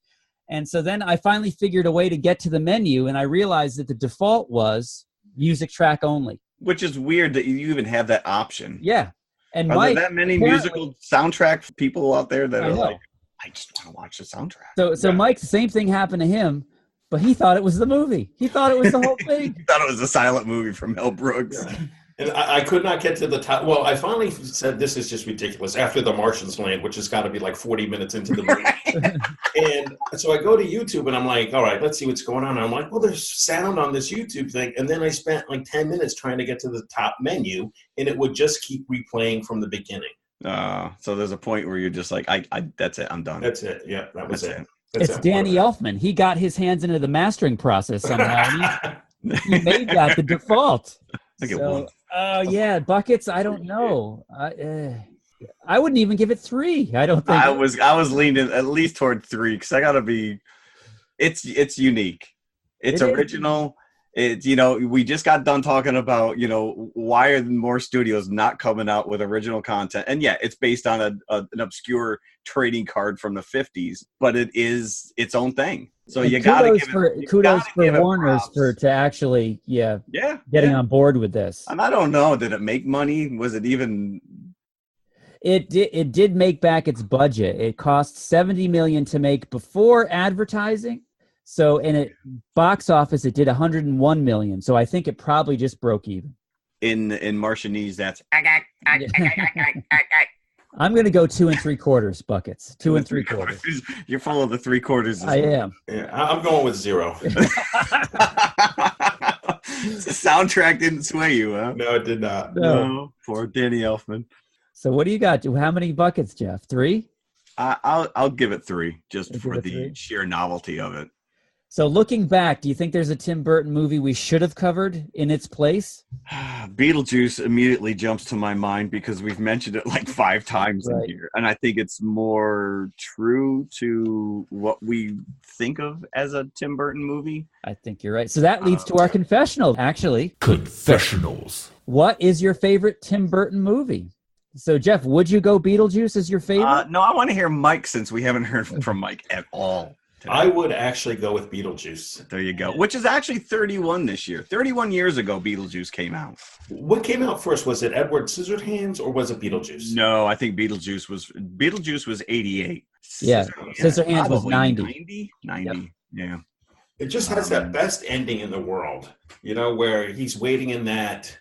And so then I finally figured a way to get to the menu, and I realized that the default was music track only. Which is weird that you even have that option. Yeah. And are there that many musical soundtrack people out there that are like, I just want to watch the soundtrack. So Mike, the same thing happened to him, but he thought it was the movie. He thought it was the whole thing. He thought it was a silent movie from Mel Brooks. Yeah. And I could not get to the top. Well, I finally said, this is just ridiculous, after The Martians land, which has got to be like 40 minutes into the movie. And so I go to YouTube, and I'm like, all right, let's see what's going on. And I'm like, well, there's sound on this YouTube thing. And then I spent like 10 minutes trying to get to the top menu, and it would just keep replaying from the beginning. So there's a point where you're just like, I that's it, I'm done. That's it. Yeah, that was it. It's Danny Elfman. He got his hands into the mastering process somehow. He made that the default. Yeah, buckets. I don't know. I wouldn't even give it 3. I don't think. I was leaning at least toward 3 because I gotta be. It's unique. It's original. It's we just got done talking about why are more studios not coming out with original content, and yeah, it's based on an obscure trading card from the 50s, but it is its own thing. So you gotta kudos for Warner's to actually getting on board with this. And I don't know, did it make money? Was it even? It did make back its budget. It cost $70 million to make before advertising. So in box office, it did $101 million. So I think it probably just broke even. In Martianese, that's Ack Ack, Ack Ack, Ack Ack, Ack Ack. I'm going to go 2 3/4 buckets. 2 3/4. You're full of the 3/4. I am. Yeah, I'm going with 0. The soundtrack didn't sway you, huh? No, it did not. No. Poor Danny Elfman. So what do you got? How many buckets, Jeff? 3? I'll give it 3 just You'll for give it the 3? sheer novelty of it. So looking back, do you think there's a Tim Burton movie we should have covered in its place? Beetlejuice immediately jumps to my mind because we've mentioned it like 5 times in here. And I think it's more true to what we think of as a Tim Burton movie. I think you're right. So that leads to our confessional, actually. Confessionals. What is your favorite Tim Burton movie? So, Jeff, would you go Beetlejuice as your favorite? No, I want to hear Mike since we haven't heard from Mike at all today. I would actually go with Beetlejuice. There you go. Which is actually 31 this year. 31 years ago, Beetlejuice came out. What came out first? Was it Edward Scissorhands or was it Beetlejuice? No, I think Beetlejuice was 88. Yeah, Scissorhands was 90. 90, yeah. It just has that best ending in the world, where he's waiting in that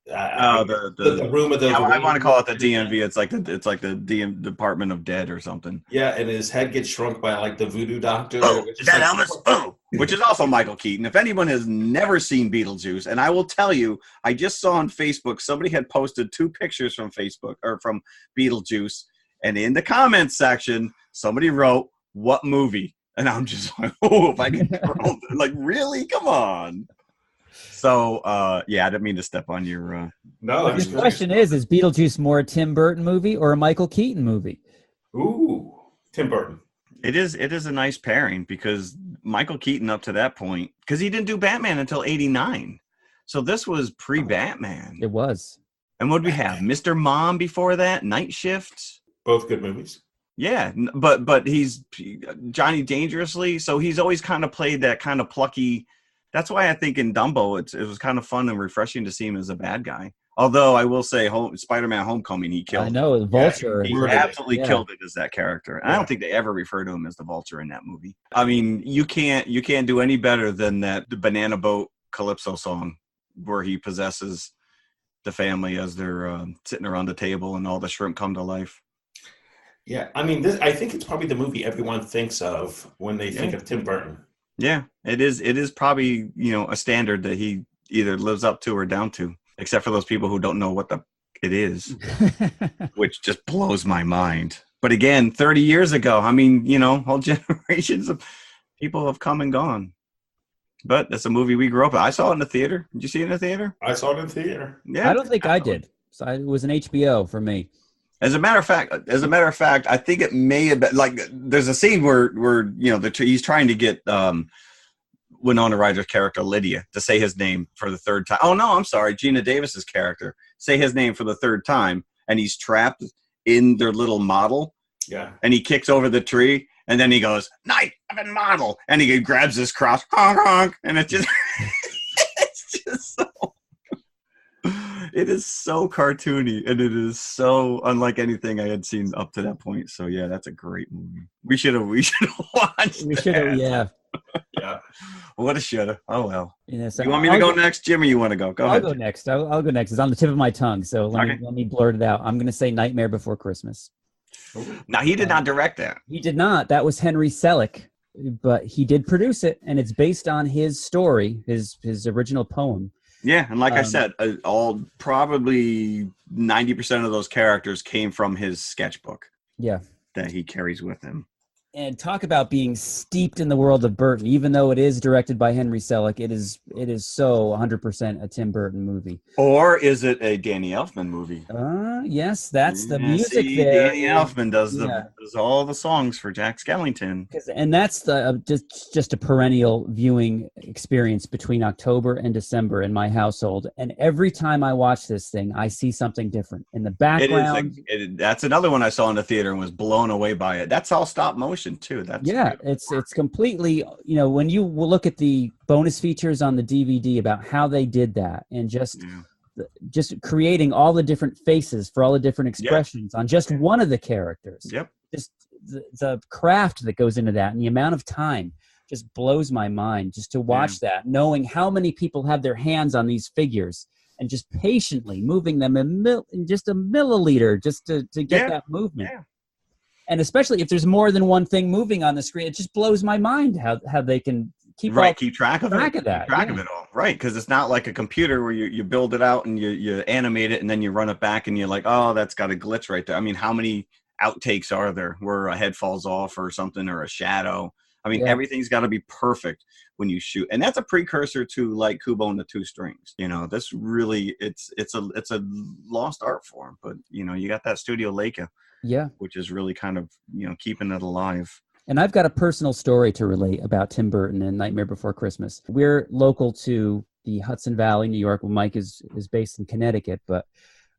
the room of the. I want to call it the DMV. It's like the Department of Dead or something. Yeah, and his head gets shrunk by like the voodoo doctor. Which is also Michael Keaton. If anyone has never seen Beetlejuice, and I will tell you, I just saw on Facebook somebody had posted 2 pictures from Facebook or from Beetlejuice, and in the comments section somebody wrote, "What movie?" And I'm just like, oh, if I can, like, really? Come on. So, I didn't mean to step on your. No, the question is Beetlejuice more a Tim Burton movie or a Michael Keaton movie? Ooh, Tim Burton. It is a nice pairing because Michael Keaton up to that point, because he didn't do Batman until 89. So this was pre-Batman. It was. And what did we have? Mr. Mom before that? Night Shift? Both good movies. Yeah, but he's Johnny Dangerously, so he's always kind of played that kind of plucky. That's why I think in Dumbo it was kind of fun and refreshing to see him as a bad guy. Although I will say, Spider-Man: Homecoming, he killed. I know the Vulture. He absolutely killed it as that character. And I don't think they ever refer to him as the Vulture in that movie. I mean, you can't do any better than the Banana Boat Calypso song, where he possesses the family as they're sitting around the table and all the shrimp come to life. Yeah, I mean, I think it's probably the movie everyone thinks of when they think of Tim Burton. Yeah, it is. It is probably, a standard that he either lives up to or down to, except for those people who don't know what it is, which just blows my mind. But again, 30 years ago, I mean, whole generations of people have come and gone. But that's a movie we grew up with. I saw it in the theater. Did you see it in the theater? I saw it in the theater. Yeah, I don't think I did. So it was an HBO for me. As a matter of fact, I think it may have been like there's a scene where he's trying to get Winona Ryder's character Lydia to say his name for the 3rd time. Oh no, I'm sorry, Gina Davis's character say his name for the 3rd time, and he's trapped in their little model. Yeah, and he kicks over the tree, and then he goes, "Knight of a model," and he grabs his cross, honk honk, and it's just it's just so. It is so cartoony, and it is so unlike anything I had seen up to that point. So yeah, that's a great movie. We should have watched. We should have, yeah. Yeah. What a shoulda. Oh well. Yeah, so you want me to go next, Jim, or you want to go? Go ahead. I'll go next. I'll go next. It's on the tip of my tongue, so let me blurt it out. I'm going to say Nightmare Before Christmas. Now he did not direct that. He did not. That was Henry Selick, but he did produce it, and it's based on his story, his original poem. Yeah, and like I said, all probably 90% of those characters came from his sketchbook. Yeah, that he carries with him. And talk about being steeped in the world of Burton, even though it is directed by Henry Selick. It is so 100% a Tim Burton movie. Or is it a Danny Elfman movie? Yes, that's the music there. Danny Elfman does all the songs for Jack Skellington. And that's the just a perennial viewing experience between October and December in my household. And every time I watch this thing, I see something different in the background. That's another one I saw in the theater and was blown away by it. That's all stop motion too. It's completely, when you look at the bonus features on the DVD about how they did that, and just creating all the different faces for all the different expressions on just one of the characters. Yep. Just the craft that goes into that and the amount of time just blows my mind just to watch that, knowing how many people have their hands on these figures and just patiently moving them in just a milliliter just to get that movement. Yeah. And especially if there's more than one thing moving on the screen, it just blows my mind how they can keep track of that. Keep track of it all. Right, because it's not like a computer where you build it out and you animate it and then you run it back and you're like, oh, that's got a glitch right there. I mean, how many outtakes are there where a head falls off or something or a shadow? I mean, everything's got to be perfect when you shoot, and that's a precursor to like Kubo and the Two Strings. You know, this really it's a lost art form, but you know, you got that Studio Leica, which is really kind of, you know, keeping it alive. And I've got a personal story to relate about Tim Burton and Nightmare Before Christmas. We're local to the Hudson Valley, New York. Well, Mike is based in Connecticut, but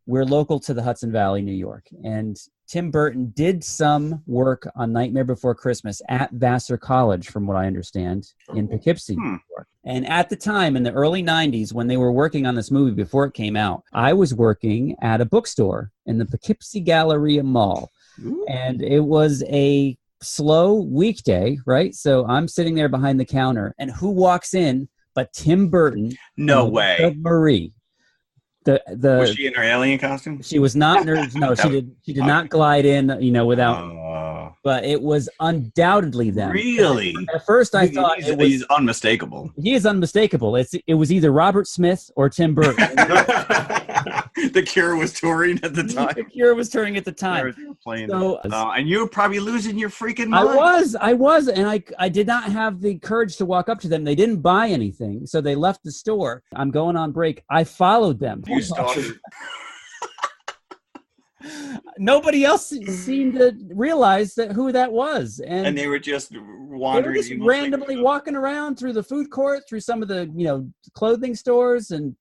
we're local to the Hudson Valley, New York. And Tim Burton did some work on Nightmare Before Christmas at Vassar College, from what I understand, in Poughkeepsie, New York. And at the time, in the early 90s, when they were working on this movie before it came out, I was working at a bookstore in the Poughkeepsie Galleria Mall. Ooh. And it was a slow weekday, right? So I'm sitting there behind the counter, and who walks in but Tim Burton? No way. Marie. Was she in her alien costume? She was not. No, she did not glide in, you know, without. But it was undoubtedly them. Really? At first, I thought he's unmistakable. He is unmistakable. It was either Robert Smith or Tim Burton. The Cure was touring at the time. The Cure was touring at the time. And you were probably losing your freaking mind. I was, and I did not have the courage to walk up to them. They didn't buy anything, so they left the store. I'm going on break. I followed them. You started. Nobody else seemed to realize who that was, and they were just wandering, they were just randomly walking around through the food court, through some of the, you know, clothing stores, and.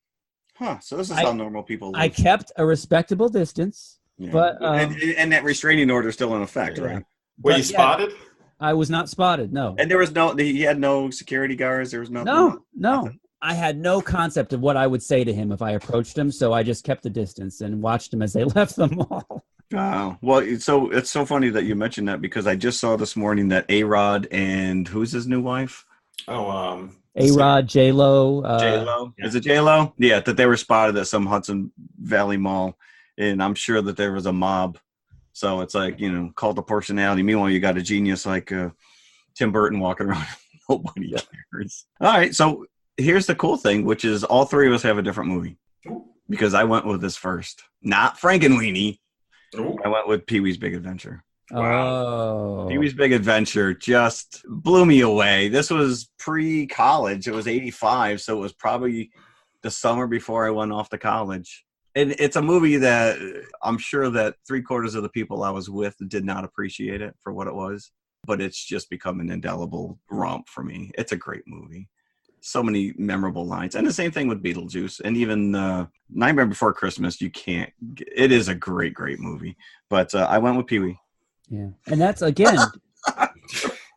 So this is how normal people live. I kept a respectable distance, but and that restraining order is still in effect, right? Were you spotted? I was not spotted. No. And there was he had no security guards. There was nothing. No. Nothing. I had no concept of what I would say to him if I approached him, so I just kept the distance and watched him as they left the mall. Wow. Well, so it's so funny that you mentioned that, because I just saw this morning that A-Rod and who's his new wife? A-Rod, J-Lo. J-Lo. Is it J-Lo? Yeah, that they were spotted at some Hudson Valley mall, and I'm sure that there was a mob. So it's like, you know, cult of personality. Meanwhile, you got a genius like Tim Burton walking around. Nobody cares. All right, so here's the cool thing, which is all three of us have a different movie, because I went with this first. Not Frankenweenie. I went with Pee-wee's Big Adventure. Wow. Pee-wee's Big Adventure just blew me away. This was pre-college. It was 85, so it was probably the summer before I went off to college. And it's a movie that I'm sure that 3/4 of the people I was with did not appreciate it for what it was, but it's just become an indelible romp for me. It's a great movie. So many memorable lines. And the same thing with Beetlejuice. And even Nightmare Before Christmas, it is a great, great movie. But I went with Pee-wee. Yeah, and that's, again,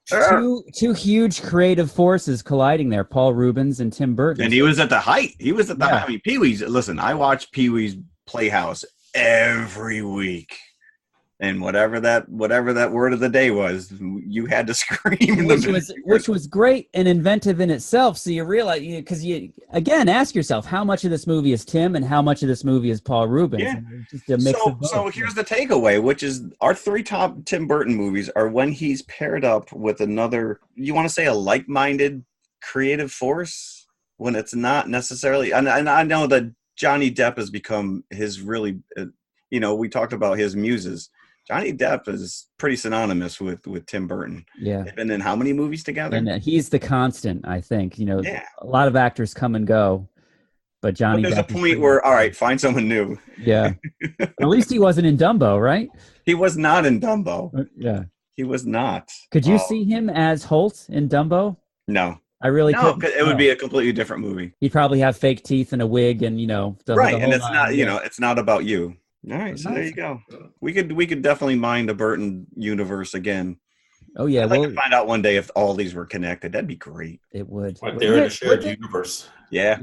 two huge creative forces colliding there, Paul Rubens and Tim Burton. And he was at the height. I mean, Pee-wee's, listen, I watch Pee-wee's Playhouse every week. And whatever that word of the day was, you had to scream. Which was great and inventive in itself. So you realize, because you again ask yourself, how much of this movie is Tim and how much of this movie is Paul Rubens? Yeah. Just a mix of both. So here's the takeaway, which is our three top Tim Burton movies are when he's paired up with another, you want to say a like-minded creative force, when it's not necessarily. And I know that Johnny Depp has become his really, we talked about his muses. Johnny Depp is pretty synonymous with Tim Burton. Yeah. They've been in how many movies together? And he's the constant, I think. A lot of actors come and go, but Johnny Depp. There's a point where, all right, find someone new. Yeah. At least he wasn't in Dumbo, right? He was not in Dumbo. Yeah. He was not. Could you see him as Holt in Dumbo? No. I really couldn't. No, it would be a completely different movie. He'd probably have fake teeth and a wig and, right, and it's not, it's not about you. All right, so there you go. We could definitely mine the Burton universe again. Oh yeah, I'd like to find out one day if all these were connected. That'd be great. It would. Like they're in a shared universe. Yeah.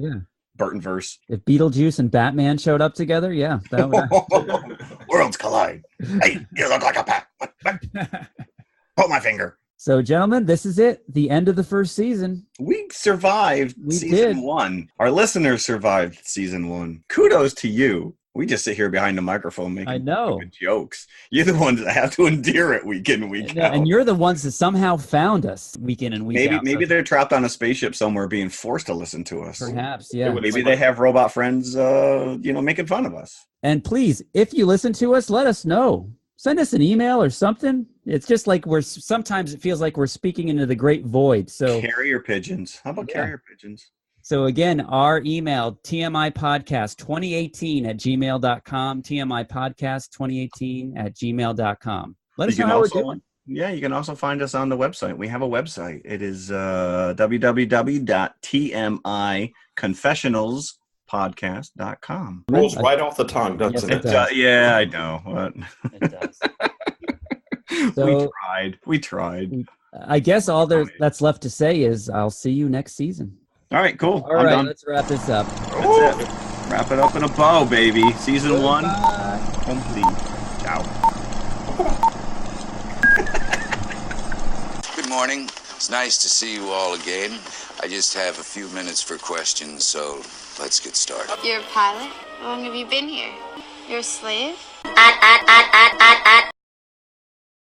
Burtonverse. If Beetlejuice and Batman showed up together, yeah, that would. Worlds collide. Hey, you look like a bat. Pull my finger. So, gentlemen, this is it. The end of the first season. We survived season 1. Our listeners survived season 1. Kudos to you. We just sit here behind the microphone making jokes. You're the ones that have to endure it week in, week out. And you're the ones that somehow found us week in and week out. Maybe they're trapped on a spaceship somewhere being forced to listen to us. Perhaps, yeah. Maybe they have robot friends, making fun of us. And please, if you listen to us, let us know. Send us an email or something. It's just like sometimes it feels like we're speaking into the great void. So carrier pigeons. How about carrier pigeons? So again, our email, tmipodcast2018@gmail.com, tmipodcast2018@gmail.com. Let us know how we're doing. Yeah, you can also find us on the website. We have a website. It is www.tmiconfessionalspodcast.com. Rolls right off the tongue, doesn't it? Yeah, I know. What? It does. So, we tried. I guess all that's left to say is I'll see you next season. All right, cool. All right, let's wrap this up. That's it. Wrap it up in a bow, baby. Season 1 complete. Ciao. Good morning. It's nice to see you all again. I just have a few minutes for questions, so let's get started. You're a pilot? How long have you been here? You're a slave?